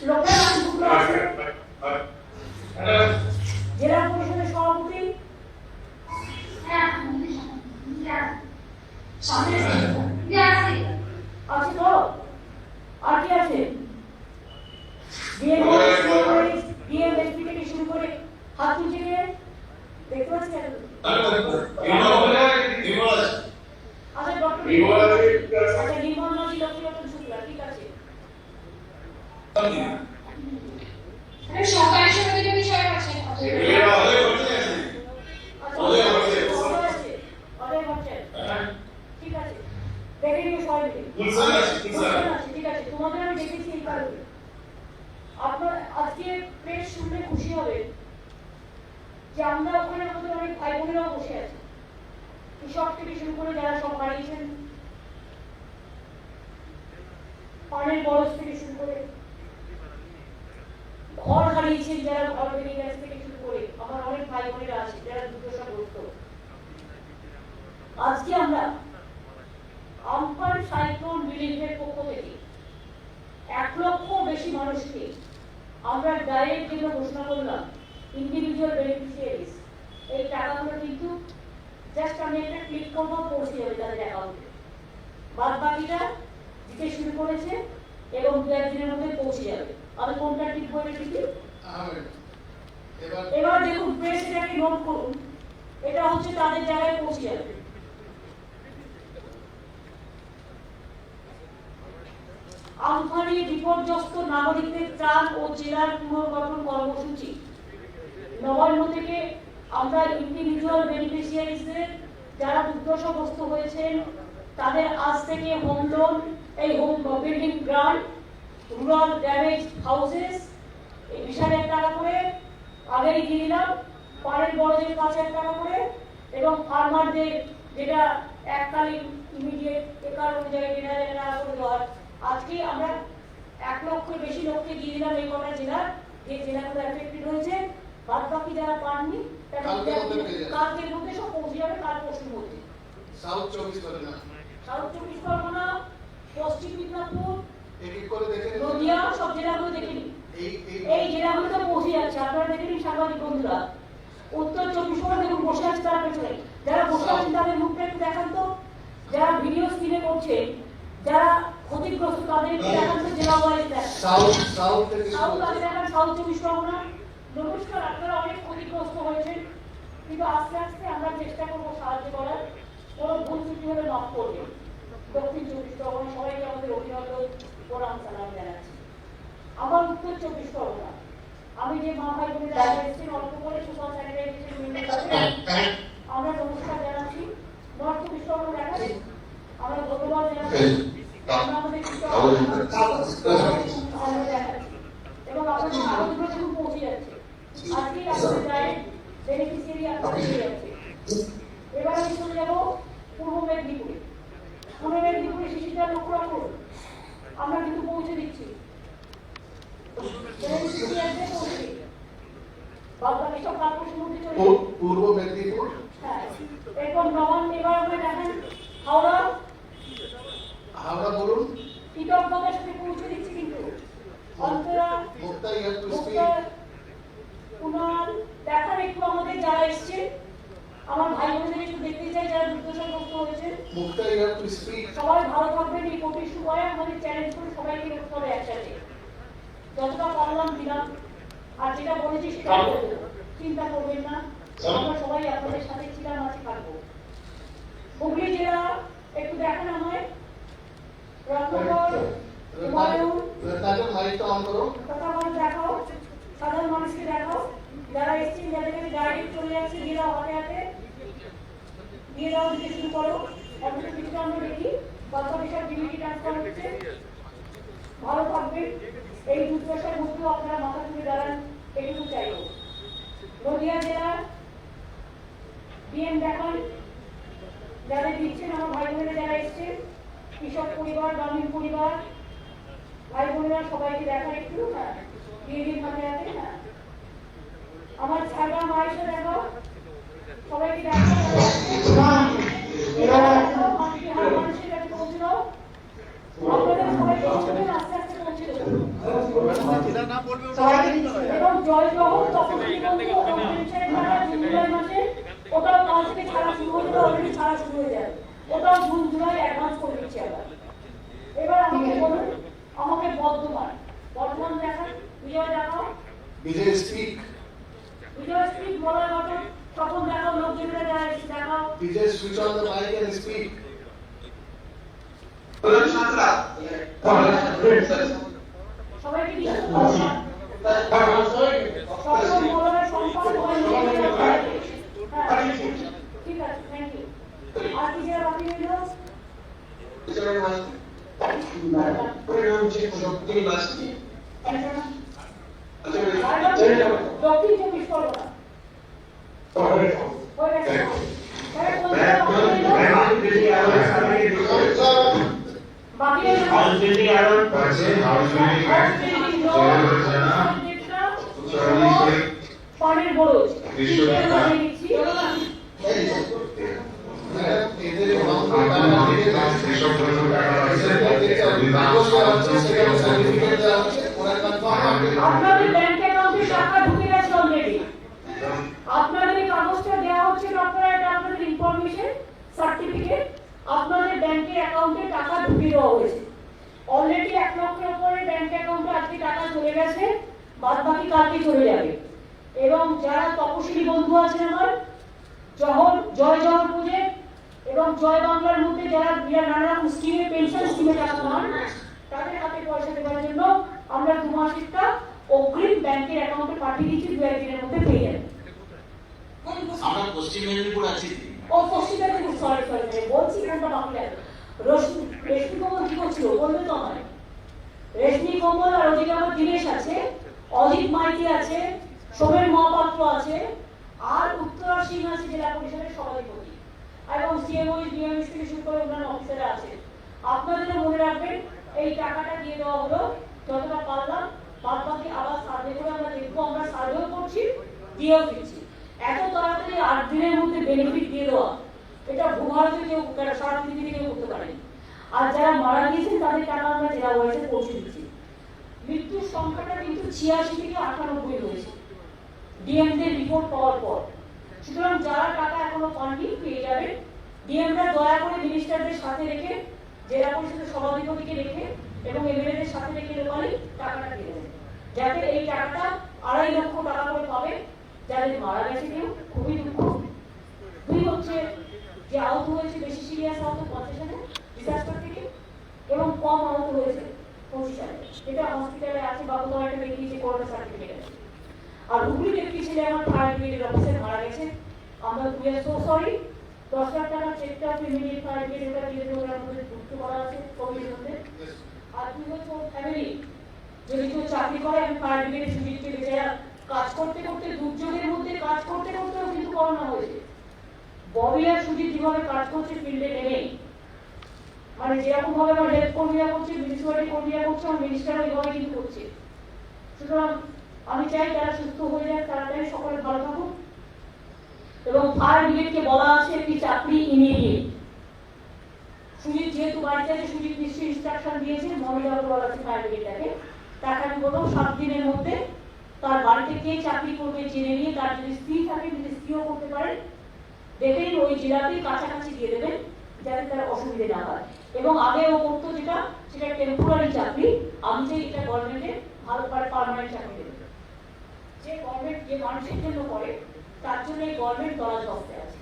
লোকের নামগুলো আছে। জেলা পরিষদের সভাপতি আছে তো, আর কি আছে? ডিএমএসপি থেকে শুরু করে হাত তুলছে কে? দেখতে পাচ্ছি আচ্ছা ডক্টর আচ্ছা নির্মল মাঝি, লক্ষ্মীরতন শুক্লা, ঠিক আছে। সরকারি সমিতির বিষয় আছে ঠিক আছে, দেখে নিও সবাই মিলে। ঠিক আছে, তোমাদের আমি দেখেছি এই কারণে। আপনার আজকে প্রেস শুনলে খুশি হবে যে আমরা ওখানে আমাদের অনেক ভাই বোনেরাও বসে আছি, কৃষক থেকে শুরু করে যারা সব হারিয়েছেন, পানের বরস থেকে শুরু করে ঘর হারিয়েছেন, যারা ঘর বেরিয়ে গেছে থেকে শুরু করে আমার অনেক ভাই বোনেরা আছে যারা দুর্দশাগ্রস্ত। আজকে আমরা আমফান সাইক্লোন রিলিফের পক্ষ থেকে 1 লক্ষ বেশি মানুষকে আমরা ডাইরেক্ট যেগুলো ঘোষণা করলাম ইন্ডিভিজুয়াল বেনিফিশিয়ারিজ, এই টাকাগুলো কিন্তু জাস্ট আমি একটা ক্লিক করবো, পৌঁছে যাবে তাদের অ্যাকাউন্টে। বাদ বাকিটা দিতে শুরু করেছে এবং 2-1 দিনের মধ্যে পৌঁছে যাবে। আমি কোনটা ঠিক করে দিচ্ছি এবার দেখুন, প্রেস এটাকে নোট করুন, এটা হচ্ছে তাদের জায়গায় পৌঁছে যাবে। আমফানে বিপর্যস্ত নাগরিকদের ত্রাণ ও জেলার পুনর্গঠন কর্মসূচি নবান্ন থেকে আমরা ইন্ডিভিজুয়াল বেনিফিশিয়ারিজদের যারা দুর্দশাগ্রস্ত হয়েছেন তাদের আজ থেকে হোম লোন, এই home building grant, rural damage houses এই 20,000 টাকা করে আগেই দিয়ে দিলাম, পাড়ের বড়দের 5,000 টাকা করে, এবং ফার্মারদের যেটা এককালীন ইমিডিয়েট একার অনুযায়ী 1,000 টাকা করে দেওয়ার আজকে আমরা 1 লক্ষের বেশি লোককে দিয়ে দিলাম এই কটা জেলার, যে জেলাগুলো এফেক্টেড হয়েছে। বাদ বাকি যারা পাননি কালকের মধ্যে সব পৌঁছে যাবে, কাল পরশুর মধ্যে। সাউথ 24 পরগনা, পশ্চিম মিদনাপুর, নদিয়া, সব জেলাগুলো দেখে নিন। এই জেলাগুলো তো পৌঁছে যাচ্ছে, আপনারা দেখে নিন সাংবাদিক বন্ধুরা। উত্তর 24 পরগনা দেখুন বসে আছে তার পেছনে, যারা বসে আছেন তাদের মুখটা একটু দেখান তো, যারা ভিডিও স্ক্রিনে করছে, যারা ক্ষতিগ্রস্ত তাদের দেখান তো, জেলা ওয়াইজ দেখান। সাউথ দেখান, সাউথ 24 পরগনা। নমস্কার, আপনারা অনেক ক্ষতিগ্রস্ত হয়েছেন, কিন্তু আস্তে আস্তে আমরা চেষ্টা করবো সাহায্য করার, কোনো ভুল ত্রুটি হলে মাফ করবেন। দক্ষিণ 24 পরগনা সবাইকে আমাদের অভিনন্দন, প্রণাম, সালাম জানাচ্ছি। আমার উত্তর 24 পরগনা, আমি যে মা ভাই বোনেরা এসেছেন অল্প করে সুপার স্যানিটাইজেশন আমরা নমস্কার জানাচ্ছি। নর্থ 24 পরগনা দেখাচ্ছি, আমরা ধন্যবাদ জানাচ্ছি, আমরা আমাদের আমরা দেখাচ্ছি, এবং আপনাদের আরোগ্য যখন পৌঁছে যাচ্ছে আজকে আপনাদের ডাইরেক্ট বেনিফিশিয়ারি আপনাদের হয়ে যাচ্ছে। এবার আমি চলে যাবো পূর্ব মেদিনীপুরে। পূর্ব মেদিনীপুরে শিশুদের লক্ষ্য রাখুন, আমরা কিন্তু পৌঁছে দিচ্ছি, পূর্ব মেদিনীপুর, হ্যাঁ। এরপর নবান্ন, এবার আমরা দেখেন হাওড়া বলুন, কৃতজ্ঞতার সাথে পৌঁছে দিচ্ছি, কিন্তু অন্তরা মুক্তা কুনাল দেখার একটু আমাদের যারা এসছে, আমার ভাই বোনদের একটু দেখতে চাই যারা দুর্দশাগ্রস্ত হয়েছে। মুক্তা সবাই ভালো থাকবেন, এই কোটি সময় আমাদের চ্যালেঞ্জ করে সবাইকে করতে হবে একসাথে। যতটা পারলাম দিলাম, আর যেটা বলেছি সেটা করবো, চিন্তা করবেন না, আমরা সবাই আপনাদের সাথে ছিলাম, আছি, থাকবো। হুগলি জেলা একটু দেখান আমায়, রত্নগর, হুমায়ুন, দেখাও, সাধারণ মানুষকে দেখাও, যারা এসছেন, যাদের কাছে ডাইরেক্ট চলে যাচ্ছে, দিয়ে দাও হাতে হাতে, দিয়ে দাও, দিতে শুরু করো, অন্তত কিছুটা আমরা দেখি। কর্পোরেশন ডিবিটি ট্রান্সফার হচ্ছে। ভালো থাকবেন, এই দুর্দশার মধ্যেও আপনারা মাথা তুলে দাঁড়ান, এটুকু চাইব। নদিয়া জেলার ডিএম দেখান, যাদের দিচ্ছেন আমার ভাই বোনেরা যারা এসছেন, কৃষক পরিবার, গ্রামীণ পরিবার, ভাই বোনেরা সবাইকে দেখান একটু। হ্যাঁ, ডিএম হাতে আছে। হ্যাঁ, আমার ছাড়া মায়ের সাথে দেখাও, সবাইকে দেখাও। মানুষের কাছে পৌঁছে দাও, আপনাদের সবাইকে আস্তে আস্তে পৌঁছে দেবো। এবং জয় জহর তখন জুলাই মাসে ওটাও কাল থেকে ছাড়া শুরু হয়ে যাবে, অলরেডি ছাড়া শুরু হয়ে যাবে, ওটাও জুন জুলাই অ্যাডভান্স করে দিচ্ছি আবার। এবার আমাকে বলুন, আমাকে বর্ধমান দেখান, বিজয় দেখাও। বিজয় স্পিক। বিজয় স্পিক বলার মতো তখন দেখাও, লোকজনেরা যারা এসে দেখাও। Bijoy switch on the mic and speak. সবাইকে ঠিক আছে, থ্যাংক ইউ। আর কি যারা বাকি রইল? দক্ষিণ চব্বিশ পরগনা পানির বরজ আপনাদের ব্যাংক অ্যাকাউন্টে টাকা ঢুকে গেছে অলরেডি। আপনাদের এই কাগজটা দেওয়া হচ্ছে, আপনারা এটা আপনাদের ইনফরমেশন সার্টিফিকেট, আপনাদের ব্যাংকের অ্যাকাউন্টে টাকা ঢুকে দেওয়া হয়েছে অলরেডি। 1 লক্ষের উপরে ব্যাংক অ্যাকাউন্টে আজকে টাকা চলে গেছে, বাদ বাকি কালকে চলে যাবে। এবং যারা তপশিলি বন্ধু আছেন আমার, জয় জহর প্রজেক্ট এবং জয় বাংলার মধ্যে যারা নানা রকম স্কিমে, পেনশন স্কিমে টাকা পান, তাদের হাতে পয়সা দেওয়ার জন্য আমরা 2 মাসেরটা অগ্রিম ব্যাংকের অ্যাকাউন্টে পাঠিয়ে দিচ্ছি, 2-1 দিনের মধ্যে পেয়ে যাবেন। আমরা পশ্চিম মেদিনীপুর আছি। ও পশ্চিম মেদিনীপুর, সরি বলছি, কোনটা বাকি আছে? রেশমি কমল কি করছিল বলবে তো আমায়? রেশমি কমল আর ওদিকে আমার দিনেশ আছে, অজিত মাইতি আছে, সোমেন মহাপাত্র আছে, আর উত্তরা সিং আছে জেলা পরিষদের সভাধিপতি, এবং সিএমও ডিএমএস থেকে শুরু করে অন্যান্য অফিসাররা আছে। আপনাদেরও মনে রাখবেন, এই টাকাটা দিয়ে দেওয়া হলো, যতটা পারলাম, বাদ বাকি আবার সার্ভে করে আমরা দেখবো, আমরা সার্ভেও করছি, দিয়েও দিচ্ছি। এত তাড়াতাড়ি 8 দিনের মধ্যে বেনিফিট দিয়ে দেওয়া, এটা ভূভারতে কেউ, সারা পৃথিবীতে কেউ করতে পারেনি। আর যারা মারা গিয়েছেন তাদের টাকা আমরা জেলা ওয়াইজে পৌঁছে দিচ্ছি। মৃত্যুর সংখ্যাটা কিন্তু 86 থেকে 98 হয়েছে ডিএমদের রিপোর্ট পাওয়ার পর। সুতরাং যারা টাকা এখনো পাননি পেয়ে যাবেন। ডিএমরা দয়া করে মিনিস্টারদের সাথে রেখে, জেলা পরিষদের সভাধিপতিকে রেখে এবং এমএলএদের সাথে রেখে লোকালি টাকাটা দিয়ে দেবেন, যাতে এই টাকাটা 2.5 লক্ষ টাকা করে পাবে যাদের মারা গেছে কেউ, খুবই দুঃখ। 2 হচ্ছে যে আহত হয়েছে, বেশি সিরিয়াস আহত 50 হাজার ডিজাস্টার থেকে, এবং কম আহত হয়েছে 25 হাজার, যেটা হসপিটালে আছে, বাবুগড়াটা দেখিয়েছে, করোনা সার্টিফিকেট আছে। আর হুগলি একটি ছেলে আমার ফায়ার ব্রিগেডের অফিসার মারা গেছে, আমরা we are so sorry. 10 lakh টাকা চেকটা ইমিডিয়েট ফায়ার ব্রিগেড এটা দিয়ে দেবো, ওরা আমাদের যুক্ত করা আছে কমিটির মধ্যে। আর 2 হচ্ছে ওর ফ্যামিলি, যদি কেউ চাকরি করে, আমি ফায়ার ব্রিগেডের সুযোগকে বেচারা কাজ করতে করতে, দুর্যোগের মধ্যে কাজ করতে করতেও কিন্তু করোনা হয়েছে। ববি আর সুজিত যেভাবে কাজ করছে ফিল্ডে নেমেই, মানে যেরকম ভাবে আমার হেলথ কর্মীরা করছে, মিউনিসিপালিটি কর্মীরা করছে, আমার মিনিস্টারও এইভাবে কিন্তু করছে। সুতরাং আমি চাই তারা সুস্থ হয়ে যায়, তাড়াতাড়ি সকলে ভালো থাকুক। এবং ফায়ার ব্রিগেডকে বলা আছে একটি চাকরি ইমিডিয়েট। সুজিত যেহেতু বাড়িতে আছে, সুজিত নিশ্চয়ই ইনস্ট্রাকশন দিয়েছে, মহিলাকে বলা আছে ফায়ার ব্রিগেডটাকে, তাকে আমি বলবো 7 দিনের মধ্যে তার বাড়িতে কে চাকরি করবে জেনে নিয়ে, তার যদি স্ত্রী থাকে, যদি স্ত্রীও করতে পারে, দেখেই ওই জেলাতেই কাছাকাছি দিয়ে দেবেন, যাতে তার অসুবিধে না হয়। এবং আগে ও করতো যেটা, সেটা টেম্পোরারি চাকরি, আমি চাই এটা গভর্নমেন্টে ভালো করে পার্মানেন্ট চাকরি দেবে। যে গভর্নমেন্ট যে মানুষের জন্য করে, তার জন্য এই গভর্নমেন্ট দরাজ অবস্থায় আছে।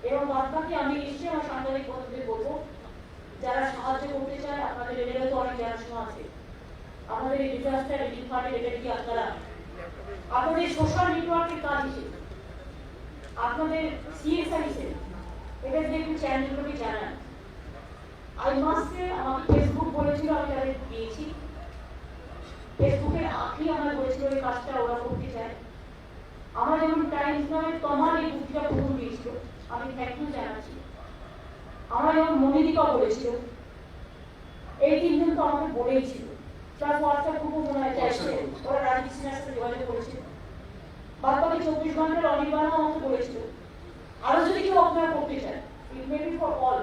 এবং বাদ বাকি আমি নিশ্চয়ই আমার সাংবাদিক বন্ধুদের বলবো, যারা সাহায্য করতে চায়, আপনাদের এলাকায় তো অনেক জানাশোনা আছে, আমাদের এই ডিজাস্টার রিলিফ ফান্ডের এটা কি আপনারা আপনাদের সোশ্যাল নেটওয়ার্কের কাজ হিসেবে, আপনাদের সিএসআর হিসেবে এটা যদি একটু চ্যানেলগুলোকে জানান। আই মাস্ট সে আমাকে ফেসবুক বলেছিল, আমি তাদের দিয়েছি। ফেসবুকের আখি আমার বলেছিল এই কাজটা ওরা করতে চায়। আমার যেমন টাইমস নামে তোমার এই বুকটা প্রথম দিয়েছিল, আমি থ্যাংক ইউ জানাচ্ছি। আমার যেমন মনিদিকা বলেছিল, এই তিনজন তো আমাকে বলেই ছিল। তার হোয়াটসঅ্যাপ গ্রুপও মনে হয় চাইছে, ওরা রাজীব সিনহার সাথে যোগাযোগ করেছিল। বাদ বাকি 24 ঘন্টার অনির্বাণও আমাকে বলেছিল আরো যদি কেউ আপনারা করতে চান, ইট মে বি ফর অল,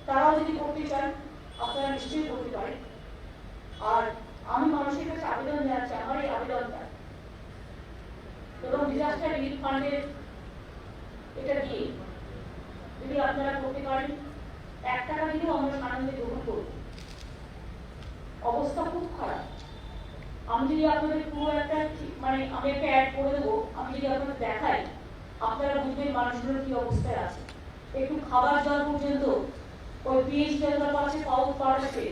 তারাও যদি করতে চান আপনারা নিশ্চয়ই করতে পারেন। আর আমি মানুষের কাছে আবেদন জানাচ্ছি, আমার এই আবেদনটা এবং ডিজাস্টার রিলিফ ফান্ডের এটা দিয়ে যদি আপনারা করতে পারেন, 1 টাকা দিলেও আমরা আনন্দে গ্রহণ করব। অবস্থা খুব খারাপ। আমি যদি আপনাদের পুরো একটা মানে আমি একটা অ্যাড করে দেবো, আমি যদি আপনাদের দেখাই আপনারা বুঝবেন মানুষগুলোর কি অবস্থায় আছে। একটু খাবার জল পর্যন্ত ওই পিএইচ জলটা পাচ্ছে পাচ্ছে।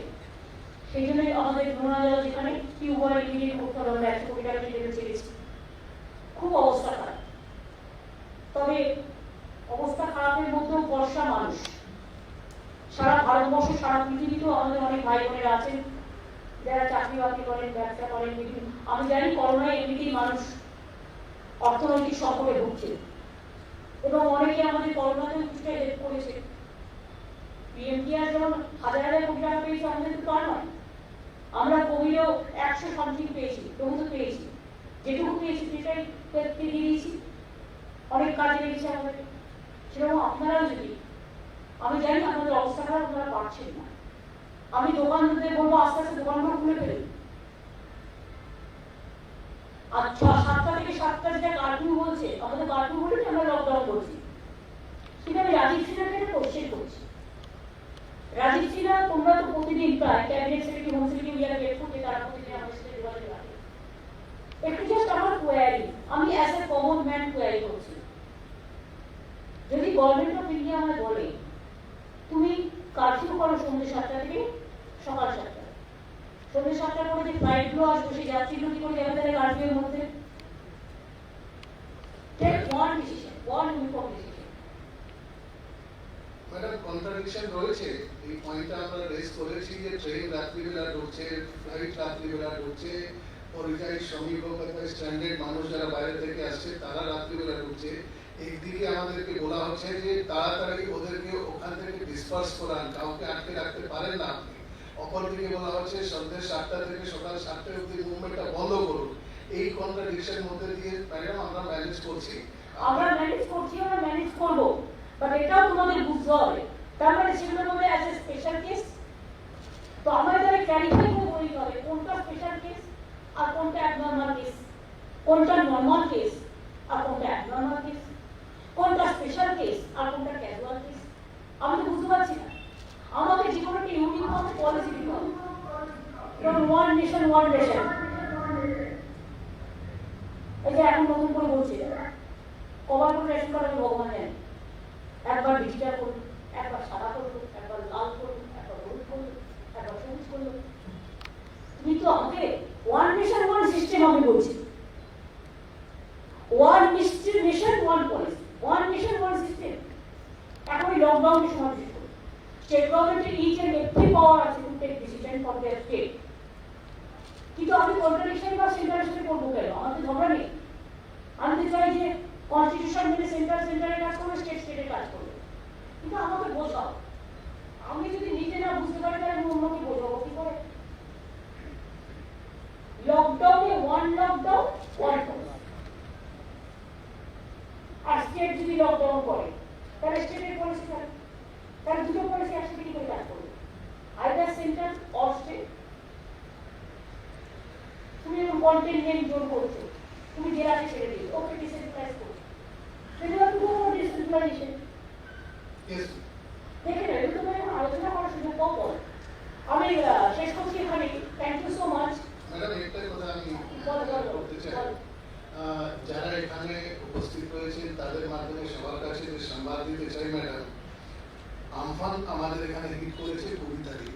সেই জন্যই আমাদের নোনা জল যেখানে টিউবওয়েল ইমিডিয়েট করতে হবে, আমরা 100 কোটি টাকা দিয়ে চেয়েছি। খুব অবস্থা খারাপ। তবে অবস্থা খারাপের মধ্যেও বর্ষা মানুষ সারা ভারতবর্ষ, সারা পৃথিবীতেও আমাদের অনেক ভাই বোনেরা আছেন যারা চাকরি বাকরি করেন, ব্যবসা করেন। আমি জানি করোনায় এমনিতেই মানুষ অর্থনৈতিক সংকটে ভুগছে এবং অনেকে আমাদের করোনাতেও কিছুটা হেল্প করেছে। পিএমকেয়ার যেমন হাজার হাজার কোটি টাকা পেয়েছে, আমাদের তো তার নয়। আমরা কোভিডেও 100 সামথিং পেয়েছি, তবু পেয়েছি। যেটুকু পেয়েছি সেটাই দিয়ে দিয়েছি, অনেক কাজে লেগেছে আমাদের। সেরকম আপনারাও যদি, আমি জানি আপনাদের অবস্থা খারাপ, আপনারা পারছেন না। আমি দোকানদারদের বলবো আস্তে আস্তে দোকানগুলো খুলে ফেলুন। আর 7টা থেকে 7টা যেটা কার্ফিউ বলছে, আমাদের কার্ফিউ বলে আমরা লকডাউন করছি। কিন্তু আমি রাজীব সিনহাকে একটা কোশ্চেন করছি। রাজীব সিনহা, তোমরা তো প্রতিদিন প্রায় ক্যাবিনেট সেক্রেটারি, হোম সেক্রেটারি ইয়ার গেট করতে, তারা প্রতিদিন আমাদের সাথে যোগাযোগ রাখে। একটু জাস্ট আমার কোয়ারি, আমি as a common man query করছি। যদি গভর্নমেন্ট অফ ইন্ডিয়া আমায় বলে তুমি কারফিউ করো সন্ধ্যে 7টা থেকে সকাল 7টা, সন্ধ্যে 7টার পরে যে ফ্লাইটগুলো আসবে সেই যাত্রীগুলো কি করে যাবে তাহলে কারফিউর মধ্যে? Take one decision, one uniform decision. Madam, contradiction রয়েছে। এই পয়েন্টটা আমরা রেজ করেছি যে ট্রেন রাত্রিবেলা ঢুকছে, ফ্লাইট রাত্রিবেলা ঢুকছে, পরিযায়ী শ্রমিক হোক অথবা স্ট্যান্ডার্ড মানুষ যারা বাইরে থেকে আসছে তারা রাত্রিবেলা ঢুকছে। একদিকে আমাদেরকে বলা হচ্ছে যে তাড়াতাড়ি ওদেরকে ওখান থেকে ডিসপার্স করান, কাউকে আটকে রাখতে পারেন না আপনি। অপরদিকে বলা হচ্ছে সন্ধ্যে 7টা থেকে সকাল 7টা অবধি মুভমেন্টটা বন্ধ করুন। এই কন্ট্রাডিকশনের মধ্যে দিয়ে ম্যাডাম আমরা ম্যানেজ করছি, আমরা ম্যানেজ করবো, বাট এটাও তোমাদের বুঝতে হবে। তার মানে সেগুলোর মধ্যে আছে স্পেশাল কেস। তো আমাদের তাহলে ক্লারিফাই করে বলতে হবে কোনটা স্পেশাল কেস আর কোনটা অ্যাবনর্মাল কেস, কোনটা নর্মাল কেস আর কোনটা অ্যাবনর্মাল কেস, কোনটা স্পেশাল কেস আর কোনটা ক্যাজুয়াল কেস। আমি তো বুঝতে পারছি না। আমাকে যে কোনো একটা ইউনিফর্ম পলিসি দিতে হবে, যেমন ওয়ান নেশন ওয়ান রেশন। এই যে এখন নতুন করে বলছি, কবার করে রেশন কার্ড আমি ভগবান জানি। একবার ডিজিটাল করুন, একবার সাদা করুন, একবার লাল করুন, একবার হলুদ করুন, একবার সবুজ করুন। তুমি তো আমাকে ওয়ান নেশন ওয়ান সিস্টেম আমি বলছি, one nation one policy, one nation one system. এখন এই লকডাউনের সময় বিশেষ করে স্টেট গভর্নমেন্টের ইচ এন্ড এভরি পাওয়ার আছে to take decision for their state. কিন্তু আমি কন্ট্রাডিকশন বা সেন্টারের সাথে করবো কেন? আমাদের ঝগড়া নেই। আমি তো চাই যে কনস্টিটিউশন মেনে সেন্টারের কাজ করবে, স্টেটের কাজ করবে। কিন্তু আমাকে বোঝাও। আমি যদি নিজে না বুঝতে পারি তাহলে আমি অন্যকে বোঝাবো কি করে? লকডাউনে ওয়ান লকডাউন ওয়ান পলিসি। আর স্টেট যদি লকডাউন করে তাহলে স্টেটের পলিসি থাকে, তাহলে দুটো পলিসি একসাথে কি করে কাজ করবে? Either centre or state. তুমি যখন কন্টেইনমেন্ট জোন করছো, তুমি জেলাকে ছেড়ে দিও, ওকে ডিসেন্ট্রালাইজ করছো, সেটা পুরো ডিসেন্ট্রালাইজেশন। দেখে না, এগুলো তো এখন আলোচনা করার সুযোগ কম পড়ে। আমি শেষ করছি এখানে। Thank you so much. Madam, একটাই কথা আমি বলতে চাই, যারা এখানে উপস্থিত রয়েছেন তাদের মাধ্যমে সবার কাছে যে সংবাদ দিতে চাই ম্যাডাম, আমফান আমাদের এখানে হিট করেছে 20 তারিখ।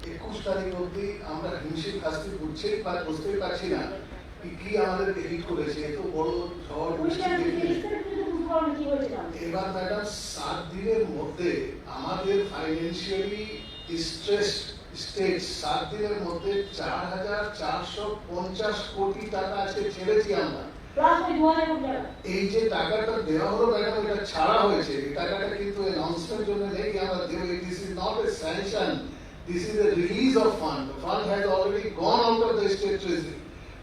21 তারিখ অবধি আমরা হিমশিম খাস্তি বুঝতেই পারছি না কি আমাদেরকে হিট করেছে। এত বড় ঝড় বৃষ্টি দেখে এবার ম্যাডাম 7 দিনের মধ্যে আমাদের ফাইন্যান্সিয়ালি স্ট্রেস স্টেট 7 দিনের মধ্যে 4,450 কোটি টাকা আজকে ছেড়েছি আমরা। প্লাস ওই 2000 কোটি টাকা এই যে টাকাটা দেওয়া হলো ম্যাডাম, এটা ছাড়া হয়েছে, এই টাকাটা কিন্তু অ্যানাউন্সমেন্ট জন্য নেই যে আমরা দেব। This is not a sanction, this is a release of fund. The fund has already gone out of the state treasury.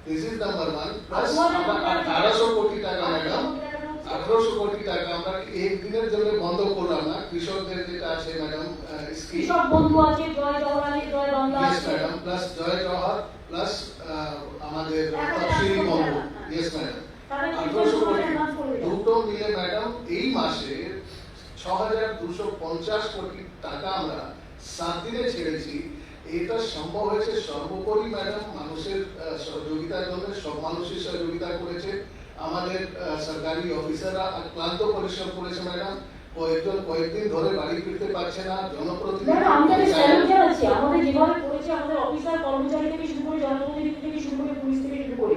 This is number one. Plus আমরা 1800 কোটি টাকা ম্যাডাম, 1800 কোটি টাকা আমরা এক দিনের জন্য বন্ধ করলাম না। কৃষকদের যেটা আছে ম্যাডাম স্কিম, কৃষক বন্ধু আছে, জয় জওয়ান আছে, জয় বাংলা ইয়েস আছে ম্যাডাম, প্লাস জয় জওহর, প্লাস আমাদের তফসিলি বন্ধু, ইয়েস ম্যাডাম, 1800 কোটি দুটো মিলে ম্যাডাম এই মাসে 6,250 কোটি টাকা আমরা 7 দিনে ছেড়েছি। এটা সম্ভব হয়েছে সর্বোপরি ম্যাডাম মানুষের সহযোগিতার জন্য। সব মানুষের সহযোগিতা করেছে, আমাদের সরকারি অফিসাররা ক্লান্ত পরিশ্রম করেছে ম্যাডাম। কয়েকদিন ধরে বাড়ি ফিরতে পারছে না জনপ্রতিনিধি। আমি তাদের স্যালুট জানাচ্ছি, আমাদের যেভাবে করেছে আমাদের অফিসার কর্মচারী থেকে শুরু করে, জনপ্রতিনিধি থেকে শুরু করে, পুলিশ থেকে শুরু করে,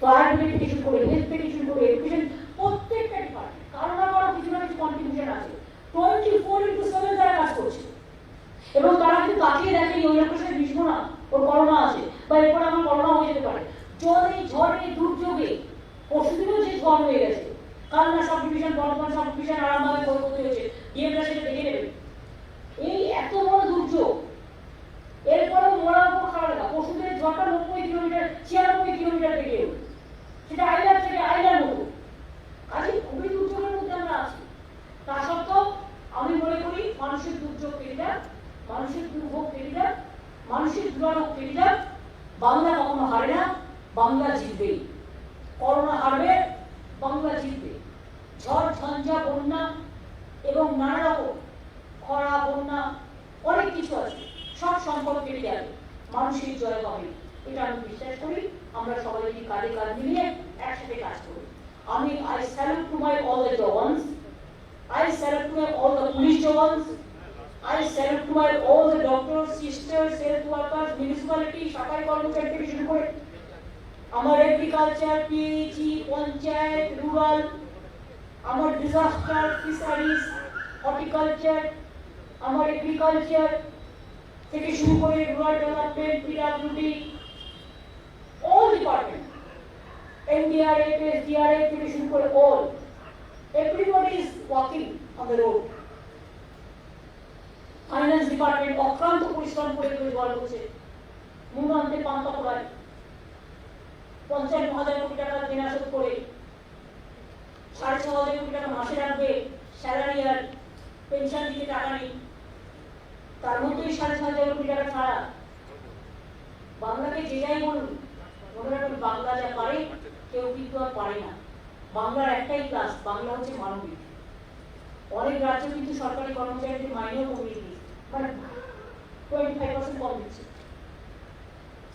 ফায়ার ব্রিগেড থেকে শুরু করে, হেলথ থেকে শুরু করে, এডুকেশন, প্রত্যেকটা ডিপার্টমেন্ট কারো না কারো কিছু না কিছু কন্ট্রিবিউশন আছে। 24/7 তারা কাজ করছে এবং তারা কিন্তু তাকিয়ে দেখেনি ওই লোকের বিষ্ণু না ওর করোনা আছে বা এরপর আমার করোনা হয়ে যেতে পারে। জলে ঝড়ে দুর্যোগে পরশুদিনও যে ঝড় হয়ে গেছে, কাল না সব ডিভিশন বর্ধমান সব ডিভিশন আরামভাবে বই করতে হয়েছে, ডিএমরা সেটা দেখে নেবে। এই এত বড় দুর্যোগ, এরপরে মোড়ার উপর খাওয়া লাগা, পশুদের ঝড়টা 90 কিলোমিটার 96 কিলোমিটার থেকে সেটা আইলার থেকে আইলার মতো। আজ খুবই দুর্যোগের মধ্যে আমরা আছি। তা সত্ত্বেও আমি মনে করি মানুষের দুর্যোগ কেটে যাক, মানুষের দুর্ভোগ কেটে যাক, মানুষের দুরারোগ কেটে যাক, বাংলা কখনো হারে না, বাংলা জিতবেই। করোনা হারবে, বাংলা জিতবে। ঝড় ঝঞ্ঝা বন্যা এবং নানা রকম খরা বন্যা অনেক কিছু আছে, সব সংকট কেটে যাবে, মানুষের জয় হবে, এটা আমি বিশ্বাস করি। আমরা সবাই যদি কাঁধে কাঁধ মিলিয়ে একসাথে কাজ করি। আমি I salute to my all the jawans, I salute to my all the police jawans, I salute to my all the doctors, sisters, health workers, municipality, সরকারি কর্মচারী থেকে শুরু করে আমার এগ্রিকালচার, পিএইচই, পঞ্চায়েত, রুরাল, আমার ডিজাস্টার, ফিশারিজ, হর্টিকালচার, আমার এগ্রিকালচার থেকে শুরু করে rural development, PWD, all department, NDRF, SDRF থেকে শুরু করে all, everybody is walking on the road. Finance department অক্লান্ত পরিশ্রম করে জোগাড় করছে, নুন আনতে পান্তা পড়ায়, 55,000 কোটি টাকা দেনা শোধ করে 6,500 কোটি টাকা মাসে রাখবে, স্যালারি আর পেনশন দিতে টাকা নেই, তার মধ্যেই 6,500 কোটি টাকা ছাড়া। বাংলাকে যে যাই বলুন, মনে রাখবেন বাংলা যা পারে কেউ কিন্তু আর পারে না। বাংলার একটাই ক্লাস, বাংলা হচ্ছে মানবিক। অনেক রাজ্য কিন্তু সরকারি কর্মচারীদের মাইনেও কমিয়ে দিয়েছে, মানে 25% কম দিচ্ছে।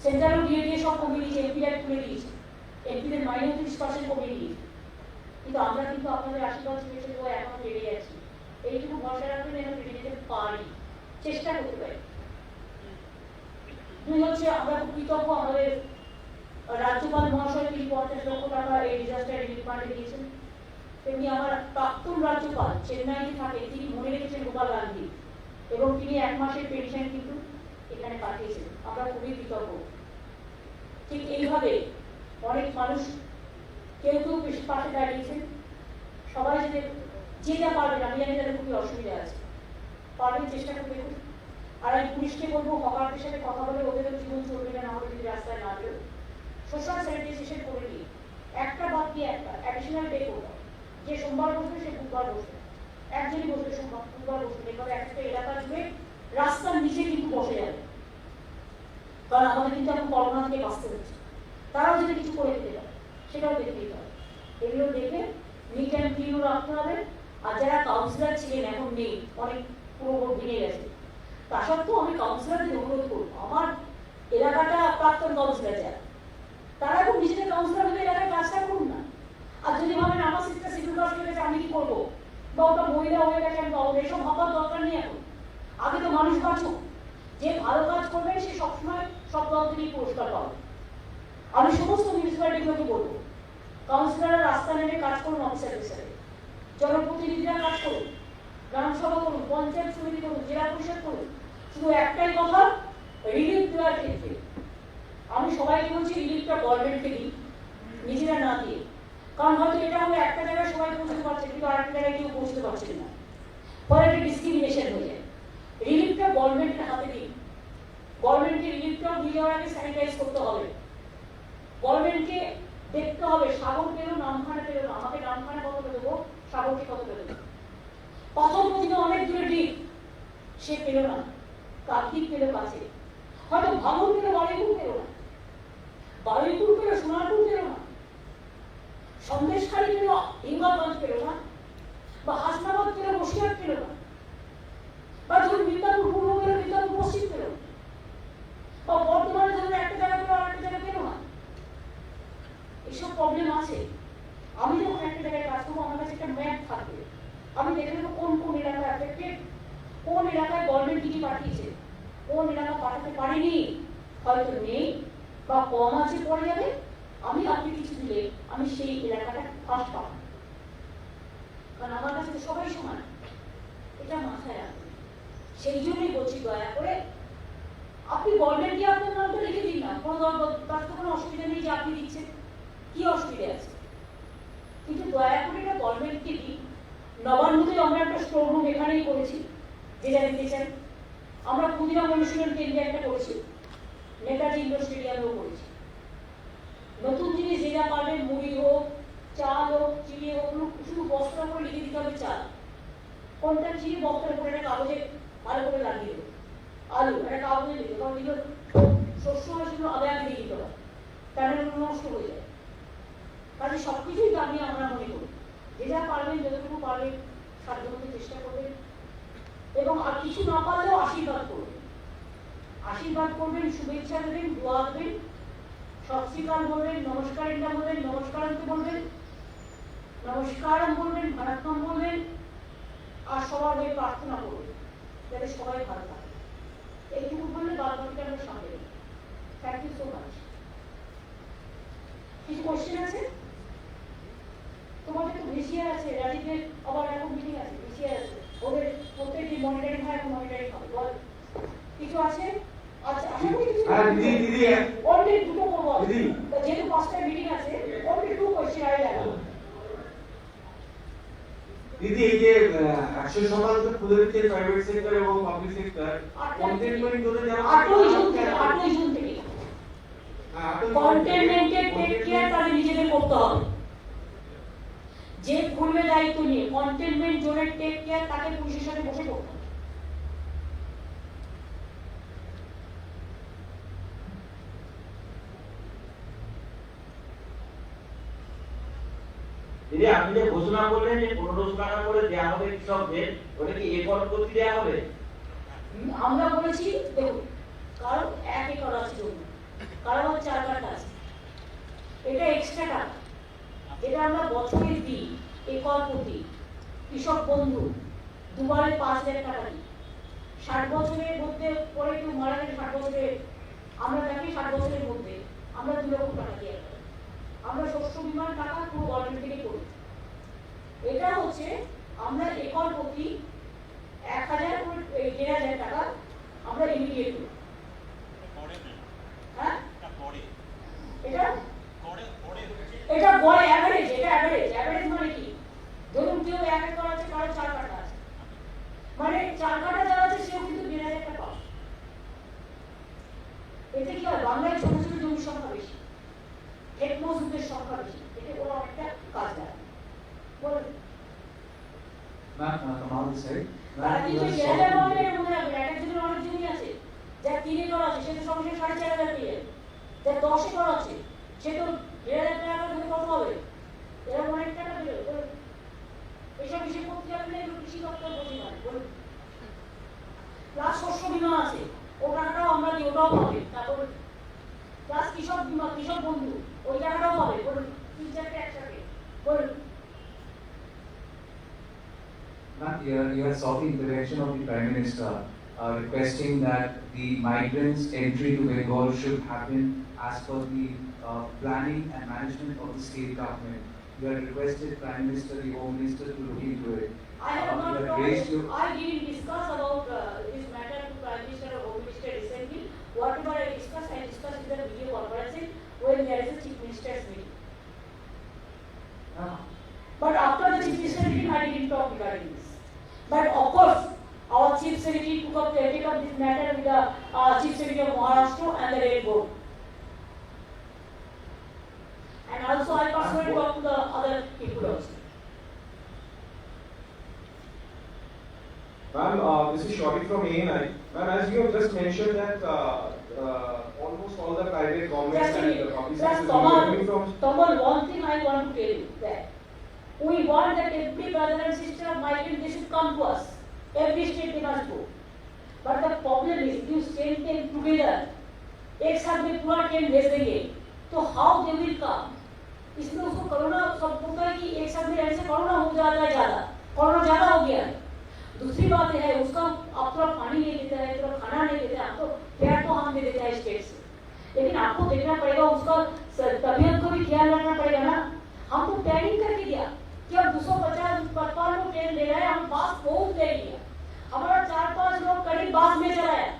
সেন্ট্রালও দিয়ে দিয়ে সব কমিয়ে দিয়েছে, এমপিরা তুলে দিয়েছে, এমপিদের মাইনেও 30% কমিয়ে দিয়েছে। কিন্তু আমরা কিন্তু আপনাদের আশীর্বাদ পেয়েছে তো এখন বেড়ে যাচ্ছি। এইটুকু ভরসা রাখবেন যেন বেড়ে যেতে পারি, চেষ্টা করতে পারি। দুই হচ্ছে আমরা খুব কৃতজ্ঞ, আমাদের রাজ্যপাল মহাশয় তিনি 50 লক্ষ টাকা এই ডিজাস্টার রিলিফ ফান্ডে দিয়েছেন। তেমনি আমার প্রাক্তন রাজ্যপাল চেন্নাইতে থাকে, তিনি মনে রেখেছেন গোপাল গান্ধী এবং তিনি 1 মাসের পেনশন কিন্তু এখানে পাঠিয়েছেন। আমরা খুবই কৃতজ্ঞ। ঠিক এইভাবে অনেক মানুষ কেউ কেউ পাশে দাঁড়িয়েছেন। সবাই যদি যে যা পারবেন, আমি জানি তাদের খুবই অসুবিধা আছে, পারবেন চেষ্টা করে দেখুন। আর আমি পুলিশকে বলবো হকারদের সাথে কথা বলে ওদেরও জীবন চলবে না, আমাদের যদি রাস্তায় না বেরো, সোশ্যাল স্যানিটাইজেশন করে নিয়ে একটা বাদ দিয়ে একটা অ্যাডিশনাল ডে করবো, যে সোমবার বসবে সে বুধবার বসবে, একজনই বসবে সোমবার, বুধবার বসবে, এভাবে একটা এলাকা জুড়ে রাস্তার নিচে কিন্তু বসে যাবে। কারণ আমাদের কিন্তু এখন করোনা থেকে বাঁচতে হচ্ছে, তারাও যদি কিছু করে দিতে পারে সেটাও দেখে দিতে হবে। এগুলো দেখে নিট অ্যান্ড ক্লিনও রাখতে হবে। আর যারা কাউন্সিলর ছিলেন এখন নেই, অনেক পুরো ভোট ভেঙে গেছে, তা সত্ত্বেও আমি কাউন্সিলরদের অনুরোধ করবো, আমার এলাকাটা প্রাক্তন কাউন্সিলর যারা, তারা এখন নিজেদের কাউন্সিলর হয়ে এলাকায় কাজটা করুন না। আর যদি ভাবেন আমার সিটটা সিভিল কাজ হয়ে গেছে আমি কি করবো, বা ওটা মহিলা হয়ে গেছে আমি পাবো, এসব ভাবার দরকার নেই এখন। আগে তো মানুষ বাঁচুক, যে ভালো কাজ করবে সে সবসময় সব দল থেকেই পুরস্কার পাবে। আমি সমস্ত মিউনিসিপ্যালিটিগুলোকে বলবো, কাউন্সিলররা রাস্তা নেমে কাজ করুন, অফিসার হিসেবে জনপ্রতিনিধিরা কাজ করুন, গ্রামসভা করুন, পঞ্চায়েত সমিতি করুন, জেলা পরিষদ করুন, শুধু একটাই কথা, রিলিফ দেওয়ার ক্ষেত্রে আমি সবাইকে বলছি রিলিফটা গভর্নমেন্টকে দিই, নিজেরা না দিয়ে। কারণ হয়তো এটা হলো একটা জায়গায় সবাই পৌঁছতে পারছে কিন্তু আরেকটা জায়গায় কেউ পৌঁছতে পারছে না, ফলে একটা ডিসক্রিমিনেশন হয়ে যায়। রিলিফটা গভর্নমেন্টের হাতে দিই, গভর্নমেন্টকে রিলিফটাও দিয়ে দেওয়ার আগে স্যানিটাইজ করতে হবে। গভর্নমেন্টকে দেখতে হবে সাগর পেলো নামখানা পেলো না, আমাকে নামখানা কত দেবো, সাগরকে কত দেবো। প্রথম প্রতিমা অনেক দূরে ডিপ, সে পেলো না, কার্তিক পেলো কাছে, হয়তো ভাঙন পেলো বারুইপুর পেলো না, বারুইপুর পেলো সোনারপুর পেলো না, সন্দেশখালী পেলো হিঙ্গলগঞ্জ পেলো না, বা হাসনাবাদ পেলো বসিরহাট পেলো না, বা ধরুন মিদনাপুর পূর্ব পেলো মিদনাপুর পশ্চিম পেলো না, বা বর্তমানে ধরুন একটা জায়গা পেলো আর একটা জায়গা পেলো না। এইসব প্রবলেম আছে। আমি যখন একটা জায়গায় কাজ করবো আমার কাছে একটা ম্যাপ থাকবে, আমি দেখে নেবো কোন কোন এলাকা অ্যাফেক্টেড, কোন এলাকায় গভর্নমেন্ট কি পাঠিয়েছে, কোন এলাকা পাঠাতে পারেনি, হয়তো নেই বা কম আছে, পড়ে যাবে। আমি আপনি কিছু দিলে আমি সেই এলাকাটা ফার্স্ট পাবো, কারণ আমার কাছে তো সবাই সমান, এটা মাথায় রাখবে। সেই জন্যই বলছি দয়া করে আপনি গভর্নমেন্টকে আপনার নামটা লিখে দিন না, তার তো কোনো অসুবিধা নেই যে আপনি দিচ্ছেন, কি অসুবিধা আছে, কিন্তু দয়া করে এটা গভর্নমেন্টকে দিই। নবান্নতে আমরা একটা স্টোর রুম এখানেই করেছি, যে যা দিতে চান। আমরা ক্ষুদিরাম অনুশীলন কেন্দ্রে একটা করেছি, নেতাজি ইন্ডোর স্টেডিয়ামেও করেছি। নতুন জিনিস যে যা পারবেন, মুড়ি হোক, চাল হোক, চিনি হোক, শুধু বস্তার করে লিখে দিতে হবে চাল, কোনটা চিনি বস্তার করে একটা কাগজে ভালো করে লাগিয়ে দেবো, আলু একটা কাগজে লিখে, কারণ এগুলো শস্য হয় সেগুলো আগে আগে দিয়ে দিতে হয়, তাহলে নষ্ট হয়ে যায়। কাজে সবকিছুই দামি আমরা মনে করি, যে যা পারবেন যতটুকু পারবেন সাধ্যমতো চেষ্টা করবেন, এবং আর কিছু না পারলেও আশীর্বাদ করবেন, আশীর্বাদ করবেন, শুভেচ্ছা দেবেন, দোয়া দেবেন, সত শ্রীকাল বলবেন, নমস্কারিন্দা বলবেন, নমস্কারান্ত বলবেন, নমস্কারম বলবেন, ভারাক্রম বলবেন, আর সবার হয়ে প্রার্থনা করবেন যাতে সবাই ভালো থাকে। এইটুকু বললে বাদ বাকিটা আমরা সামনে নেই। Thank you so much. কিছু কোশ্চেন আছে? তোমাদের তো ভিসিআর আছে, রাজীবের আবার এখন মিটিং আছে, ভিসিআর আছে, ওদের প্রত্যেকটি মনিটরিং হয়, এখন মনিটরিং হবে। বল কিছু আছে? আচ্ছা আশা করি কিছু। দিদি অলরেডি দুটো করবো দিদি, যেহেতু 5টা মিটিং আছে, অলরেডি 2 কোশ্চেন আই লাগবে। দিদি এই যে 100% খুলে দিচ্ছে প্রাইভেট সেক্টর এবং পাবলিক সেক্টর, কন্টেনমেন্ট করে যারা 8ই জুন থেকে কন্টেনমেন্টের টেক কেয়ার তাদের নিজেদের করতে হবে। যে খুলবে দায়িত্ব নিয়ে কন্টেনমেন্ট জোনের টেক কেয়ার তাকে পুলিশের সাথে বসে করতে হবে। দিদি আপনি যে ঘোষণা করলেন যে 1500 টাকা করে দেওয়া হবে কৃষকদের, ওটা কি একর প্রতি দেওয়া হবে? আমরা বলেছি দেখুন, কারণ 1 একর আছে জমি, কারণ 4 কাঠা আছে, এটা এক্সট্রা টাকা যেটা আমরা বছরে দিই একর প্রতি। কৃষক বন্ধু দুবারে 5000 টাকা দিই। 60 বছরের মধ্যে পরে কেউ মারা গেলে 60 বছরে আমরা তাকে 60 বছরের মধ্যে আমরা 2 লক্ষ টাকা দিয়ে রাখি। আমরা শস্য বীমার টাকা পুরো গভর্নমেন্ট থেকে করি। এটা হচ্ছে আমরা একর প্রতি 1000 করে 1000 টাকা আমরা ইমিডিয়েট করি। হ্যাঁ এটা গড়ে অ্যাভারেজ, এটা অ্যাভারেজ মানে কি, ধরুন কেউ 1 একর আছে, কারো 4 কাঠা আছে, মানে 4 কাঠা যারা আছে সেও কিন্তু 1000 টাকা পাবে। এতে কি হয়, বাংলায় ছোট ছোট জমির সংখ্যা বেশি, ক্ষেত মজদুরের সংখ্যা বেশি, এতে ওরা অনেকটা কাজ দেয়। বলুন কামাল স্যার, তারা কিন্তু 1000 পাবে না, মনে রাখবেন এক একজনের অনেক জমি আছে, যার 3 একর আছে সে তো সঙ্গে 4500 পেয়ে যাবে, যার 10 একর আছে সে তো 1000 টাকা ধরে কত হবে, এরা অনেক টাকা পেল। এসব হিসেব করতে যাবেন এগুলো কৃষি দপ্তর বসে নয়। বলুন প্লাস শস্য বীমা আছে, ও টাকাটাও আমরা দিই, ওটাও পাবে। তারপর প্লাস কৃষক বীমা, কৃষক বন্ধু, ওই টাকাটাও পাবে। বলুন 3-4টা একসাথে। বলুন You have sought the intervention of the Prime Minister, requesting that the migrants' entry to Bengal should happen as per the planning and management of the state government. You have requested Prime Minister, the Home Minister to look into it. I have not you have talked, raised your I didn't discuss about this matter to Prime Minister Shorty from ANI. Ma'am, as you have just mentioned that almost all the private governments Just a and minute. public Plus, sectors will be coming from Tomal, one thing I want to tell you that we want that every brother and sister of migrant, they should come to us. Every state they must go. But the problem is, you send them together. एक साथ में पूरा ट्रेन भेज देंगे, तो how they will come? इसमें उसको कोरोना सब होता है कि एक साथ में रहने से कोरोना हो जाता है ज़्यादा, कोरोना ज़्यादा हो गया है। दूसरी बात है उसका आप थोड़ा पानी नहीं देता है, थोड़ा खाना नहीं देता है, आपको फेयर तो हम दे देता है स्टेट से, लेकिन आपको देखना पड़ेगा उसका तबीयत को भी ख्याल रखना पड़ेगा ना। हमको प्लानिंग करके दिया कि अब 250 लोग ट्रेन ले रहे हैं, हम बास बहुत ले लिया, हमारा 4-5 लोग करीब बास में चला है,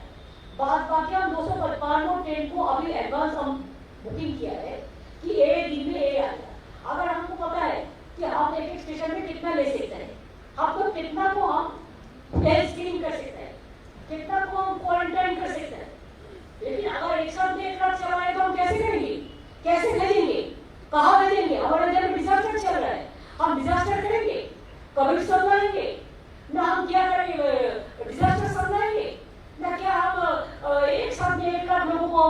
बाद बाकी हम 255 लोग ट्रेन को अभी एडवांस हम बुकिंग किया है कि ए दिन में ए आ जाए। अगर हमको पता है कि हम एक स्टेशन में कितना ले सकते हैं, आपको कितना को हम हेल्थ स्क्रीनिंग कर सकते हैं, कितना को हम क्वारंटाइन कर सकते हैं, लेकिन अगर एक साथ में एक ट्रक चलाए तो हम कैसे करेंगे, कैसे भेजेंगे, कहाँ भेजेंगे? हमारे इधर डिजास्टर चल रहा है, हम डिजास्टर करेंगे, कभी संभालेंगे ना, हम क्या करेंगे, डिजास्टर संभालेंगे ना, क्या हम एक साथ में एक लाख लोगों को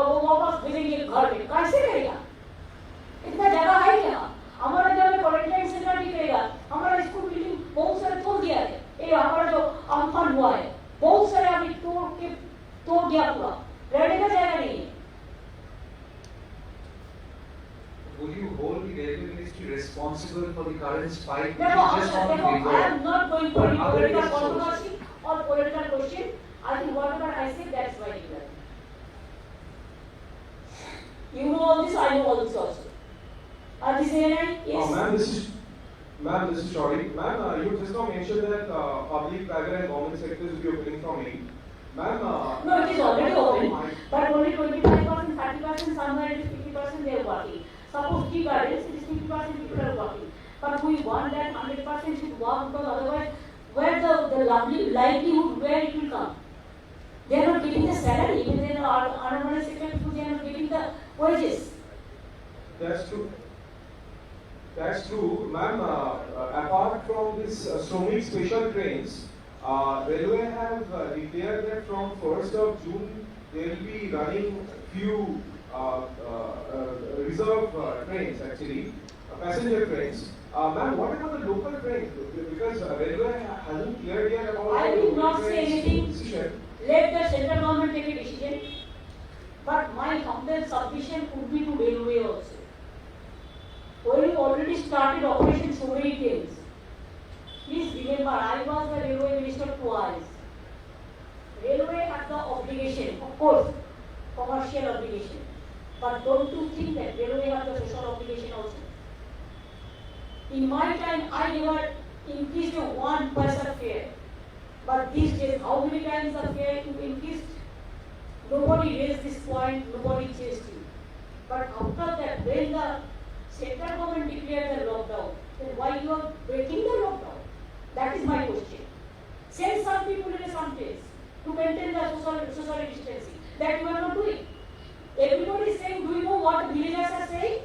वो वापस भेजेंगे घर में, कैसे करेगा? इतना जगह है क्या? हमारे घर में क्वारंटाइन सेंटर भी करेगा, हमारा स्कूल बिल्डिंग बहुत सारे तोड़ दिया है, ये हमारा जो अम्फान हुआ है बहुत सारे अभी तोड़ दिया पूरा, रहने का जगह नहीं है। Would you hold the railway ministry responsible for the current spike? देखो, Just on the I Bengal. am not going for But other political issues. controversy or political question. I think whatever I say, that's my regret. You know all this, I know all this also. This ANI? Yes. Ma'am, this is Shorty. Ma'am, you just now mentioned that public, private and government sectors will be opening from May. Ma'am, No, it is already open, but only 25%, 30%, somewhere it is 50% they are working. Suppose tea gardens, it is 50% people are working. But we want that 100% should work, because otherwise, where the lovely livelihood, where it will come? They are not getting the salary, even they are unorganized sector people, they are not getting the wages. that's true. That's true, ma'am. Apart from this Shramik special trains, Railway have declared that from 1st of June they will be running few reserve trains, actually, passenger trains. Ma'am, what about the local trains? Because Railway hasn't cleared yet about I the will local not say trains anything. decision. Let the central government take a decision. But my humble submission would be to railway also. We already started operation so many trains. Please remember, I was the railway minister twice. Railway has the obligation, of course, commercial obligation. But don't you think that railway has the social obligation also? In my time, I never increased a 1 paisa fare. But these days, how many times the fare you increased? Nobody raised this point, nobody chased you. But after that, when the central government declared the lockdown, then why you are breaking the lockdown? That is my question. Send some people in some place to maintain the social distancing. That you are not doing. Everybody is saying, do you know what the villagers are saying?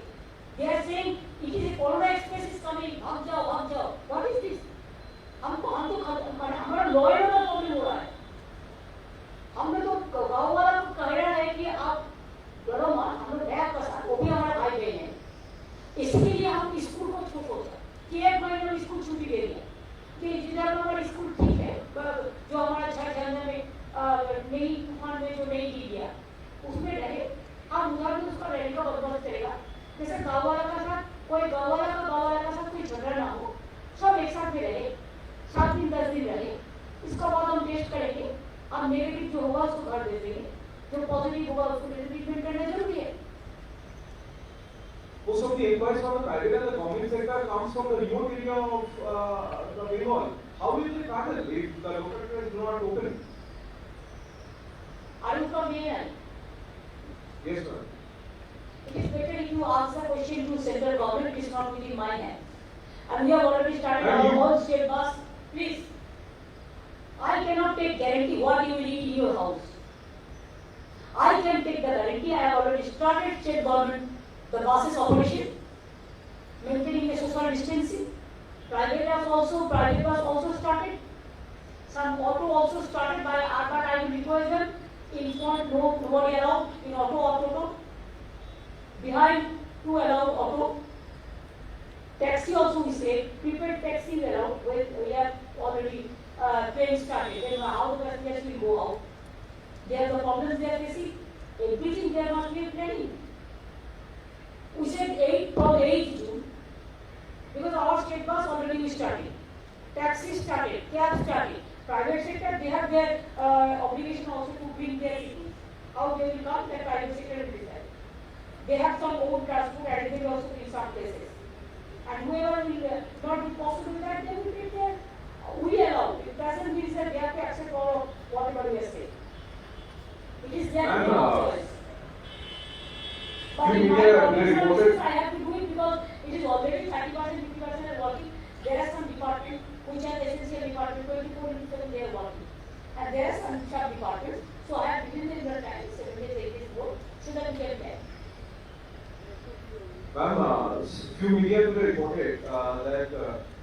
They are saying, it is a Corona Express is coming, भाग जाओ, भाग जाओ. What is this? हम तो हमारा लॉयर का प्रॉब्लम हो रहा है. हमने तो गाँव वाला को कह रहा है कि आप डरो मत, हम लोग बैग का साथ, वो भी हमारा भाई बहन है. इसके लिए हम स्कूल को छूट होता कि 1 महीने में स्कूल छुट्टी दे दिया कि जिधर हमारा स्कूल ठीक है, जो हमारा झारखंड में नई तूफान में जो नहीं गिर गया उसमें रहे, हम उधर भी उसका रहने का बंदोबस्त करेगा. जैसे गाँव वाला का साथ कोई गाँव वाला का साथ कोई झगड़ा ना हो, सब एक साथ में रहे, 7 दिन 10 दिन रहे. इसका बाद हम टेस्ट करेंगे, अब नेगेटिव जो होगा उसको घर दे देंगे, जो पॉजिटिव होगा उसको ट्रीटमेंट करना जरूरी है. Most of the inquiries from the private and the government sector comes from the remote area of the Bengal. How will they travel if the local trains do not open? Are you from here? Yes, sir. It is better if you ask the question to central government, it is not within my hand. And we have already started And our you- whole state bus. Please, I cannot take guarantee what you will eat in your house. I can take the guarantee. I have already started state government the buses operation, maintaining the social distancing. Private bus also started. Some auto also started by but I will request them in front, nobody allowed in auto. Behind, to allow auto. Taxi also we say, prepaid taxi we allow, we have already train started, then how the passengers will go out. They have the problems they are facing, everything there must be a planning. We said 8 June, because our state bus already started, taxi started, cab started, private sector they have their obligation also to bring their people. How they will come, the private sector will decide. They have some own transport arrangement also in some places. And whoever will not be possible that they will take their, we allow. It doesn't mean that they have to accept all whatever we are saying. It is their choice. But in my organization, I have to do it because it is already 30%, 50% working. There are some departments which are essential departments, 24/7 they are working. And there are some sub departments. So I have given them the time, 7 days, 8 days more, so that we can get. Ma'am, few media today reported that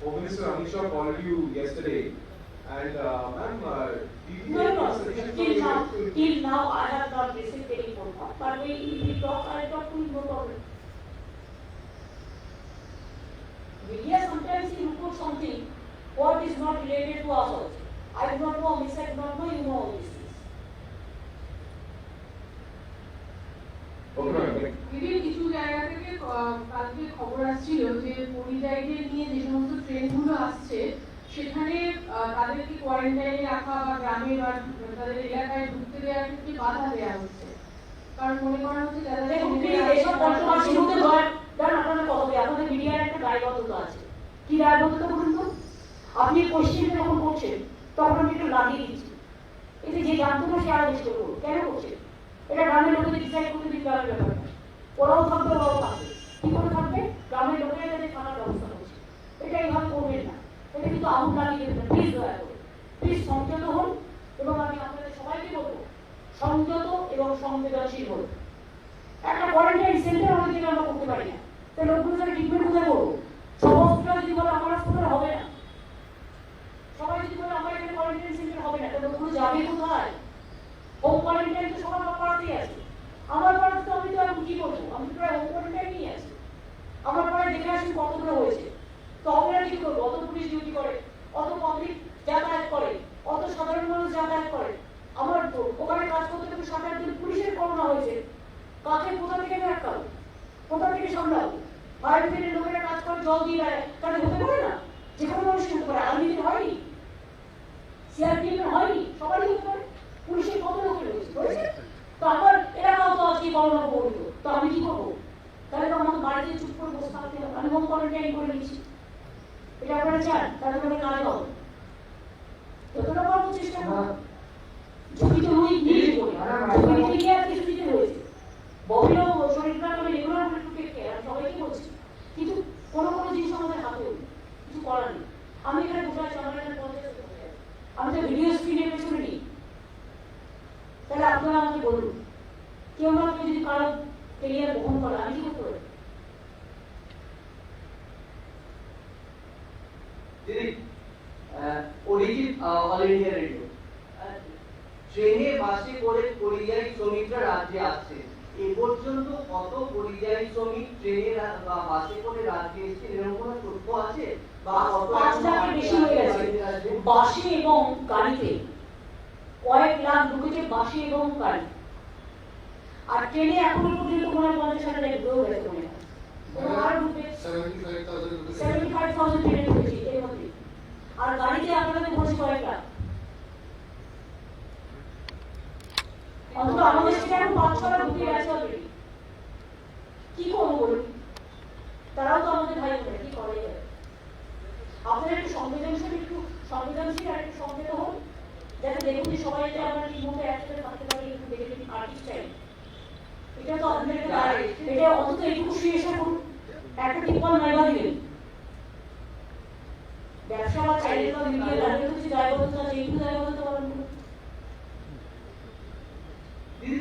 Home Minister Amit Shah called you yesterday, and ma'am, Till now I have not received any phone call. But if we talk, I talk to him, no problem. Media sometimes he reports something what is not related to us also. I do not know, Amit Shah, I do not know, you know all these things. দিদি কিছু জায়গা থেকে কালকে খবর আসছিল যে পরিযায়ীদের নিয়ে যে সমস্ত ট্রেনগুলো আসছে সেখানে তাদেরকে কোয়ারেন্টাইনে রাখা বা গ্রামে বা তাদের এলাকায় ঢুকতে দেওয়ার ক্ষেত্রে বাধা দেওয়া হচ্ছে, কারণ মনে করা হচ্ছে যারা আপনাদের মিডিয়ার একটা দায়বদ্ধতা আছে। কি দায়বদ্ধতা বলুন তো? আপনি কোশ্চেন যখন করছেন তখন আমি একটু লাগিয়ে দিচ্ছি, এতে যে জানতো না সে আরো বেশি করবো। কেন করছেন? এটা গ্রামের লোকেদের ডিসাইড করতে দিন, গ্রামের ব্যাপারটা ওরাও থাকবে, ওরাও থাকবে। কি করে থাকবে? গ্রামের লোকেরা যাতে থাকার ব্যবস্থা করছে, এটা এইভাবে করবেন না। এটা কিন্তু আগুন লাগিয়ে দেবেন, প্লিজ দয়া করে, প্লিজ সংযত হন। এবং আমি আপনাদের সবাইকে বলবো সংযত এবং সংবেদনশীল হন। একটা কোয়ারেন্টাইন সেন্টার আমাদের থেকে আমরা করতে পারি না, তাই লোকগুলো যারা ট্রিটমেন্ট কোথায় করবো? সব হসপিটাল যদি বলে আমার হসপিটাল হবে না, সবাই যদি বলে আমার এখানে কোয়ারেন্টাইন সেন্টার হবে না, তাহলে লোকগুলো যাবে কোথায়? হোম কোয়ারেন্টাইন তো সবার পাড়াতেই আছে। আমার পাড়াতে তো আমি তো এখন কি করবো? আমি তো প্রায় হোম কোয়ারেন্টাইনই আছি। আমার পাড়ায় দেখে আসুন কতগুলো হয়েছে। তো আমরা কি করবো? অত পুলিশ ডিউটি করে, অত পাবলিক যাতায়াত করে, অত সাধারণ মানুষ যাতায়াত করে। আমার ওখানে কাজ করতে করতে 7-8 দিন পুলিশের করোনা হয়েছে। কাকে কোথা থেকে আটকাবো? কোথা থেকে সামলাবো? ফায়ার ব্রিগেডের লোকেরা কাজ করে, জল দিয়ে দেয়, তাহলে হতে পারে না? যে কোনো মানুষের হতে পারে, আর্মিদের হয়নি, সিআরপিএফের হয়নি, সবারই হতে পারে। পুলিশের কত লোকের হয়েছে? তো আমার এলাকাও তো আজকে করোনা পরিত, তো আমি কি করবো? তাহলে তো আমাকে বাড়িতে চুপ করে বসে থাকতে হবে। আমি হোম কোয়ারেন্টাইন করে নিচ্ছি, এটা আপনারা চান? তাহলে আমাকে কাজ হবে, যতটা পারবো চেষ্টা করবো। ঝুঁকি তো নিয়ে করি, ঝুঁকি থেকে আর কিছু দিতে হয়েছে। বহিরও শরীর খারাপ হলে রেগুলার করে একটু টেক কেয়ার, আমি সবাইকে বলছি। কিন্তু কোনো জিনিস আমাদের হাতে কিছু করার নেই। আমি এখানে বসে আছি, আমার এখানে আমি তো ভিডিও স্ক্রিনের পেছনে নেই। তাহলে আপনারা আমাকে বলুন, কেউ না কেউ যদি কারো কেরিয়ার বহন করে, আমি কি করতে পারি? Arijit, all India radio. ট্রেনে বাসে করে পরিযায়ী শ্রমিকরা রাজ্যে আসছে, এ পর্যন্ত কত পরিযায়ী শ্রমিক ট্রেনে বা বাসে করে রাজ্যে এসছে এরকম কোনো তথ্য আছে? বা 5 লাখের বেশি হয়ে গেছে বাসে এবং গাড়িতে, কয়েক লাখ ঢুকেছে বাসে এবং গাড়ি। আর ট্রেনে এখনো পর্যন্ত মনে হয় 50,000 ঢুকেও গেছে, মনে হয় আর ঢুকবে 75,000 ট্রেনে ঢুকেছে এর মধ্যে। আর গাড়িতে আপনাদের বলছে কয়েক লাখ। অন্তত আমাদের সেটা এখন 5-6 লাখ ঢুকে গেছে অলরেডি। কি করবো বলুন? তারাও তো আমাদের ভাই বোনেরা, কি করে যাবে? আপনারা একটু সংবেদনশীল আর একটু সংযত হন, যাতে দেখুন যে সবাই যাতে আমরা ঠিক মতো একসাথে থাকতে পারি। একটু দেখে দেখি আর্টিস্ট চাই, এটা তো আপনাদের এটা অন্তত এইটুকু শুয়ে করুন, একটা টিপল নাইবা দিলেন। ব্যবসা বা চাইলে তো মিডিয়া দাঁড়িয়ে কিছু দায়বদ্ধতা আছে, এইটুকু দায়বদ্ধতা পালন করুন।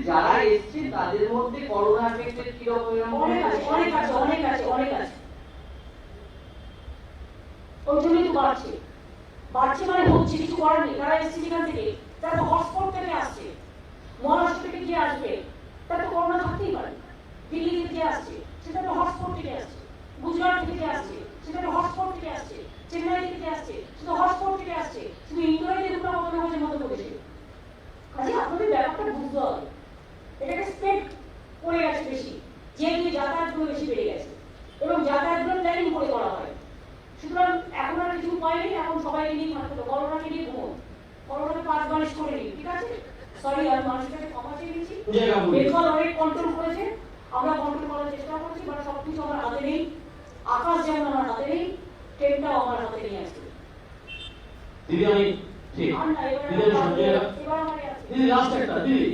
যারা এসছে তাদের মধ্যে করোনা এফেক্টেড কি রকম? অনেক আছে। ওই জন্যই তো বাড়ছে। বাড়ছে মানে হচ্ছে, কিছু করার নেই। তারা এসছে যেখান থেকে, তারা তো হটস্পট থেকে আসছে। মহারাষ্ট্র থেকে যে আসবে তার তো করোনা থাকতেই পারে। দিল্লি থেকে যে আসছে সেটা তো হটস্পট থেকে আসছে। গুজরাট থেকে যে আসছে সেটা তো হটস্পট থেকে আসছে। চেন্নাই থেকে যে আসছে সেটা হটস্পট থেকে আসছে। শুধু ইন্দ্রাই দেখুন না কত হয়েছে মধ্যপ্রদেশে। কাজে আপনাদের ব্যাপারটা বুঝতে হবে, এটাকে স্প্রেড করে গেছে বেশি, যেগুলি যাতায়াতগুলো বেশি বেড়ে গেছে এবং যাতায়াতগুলো প্ল্যানিং করে করা হয়। সুতরাং এখন আর কিছু উপায় নেই, এখন সবাইকে নিয়ে থাকতে হবে। করোনাকে নিয়ে ঘুমোন, করোনাকে 5 বারিশ করে নিন, ঠিক আছে? সরি, আমি মানুষের কাছে ক্ষমা চেয়ে নিচ্ছি। বেঙ্গল অনেক কন্ট্রোল করেছে, আমরা কন্ট্রোল করার চেষ্টা করছি, বাট সবকিছু আমার হাতে নেই। আকাশ যেমন আমার হাতে নেই, ট্রেনটাও আমার হাতে নেই আজকে। দিদি আমি ঠিক আর না, দিদি আমি সঞ্জয় এবার আমার আছে। দিদি লাস্ট একটা দিদি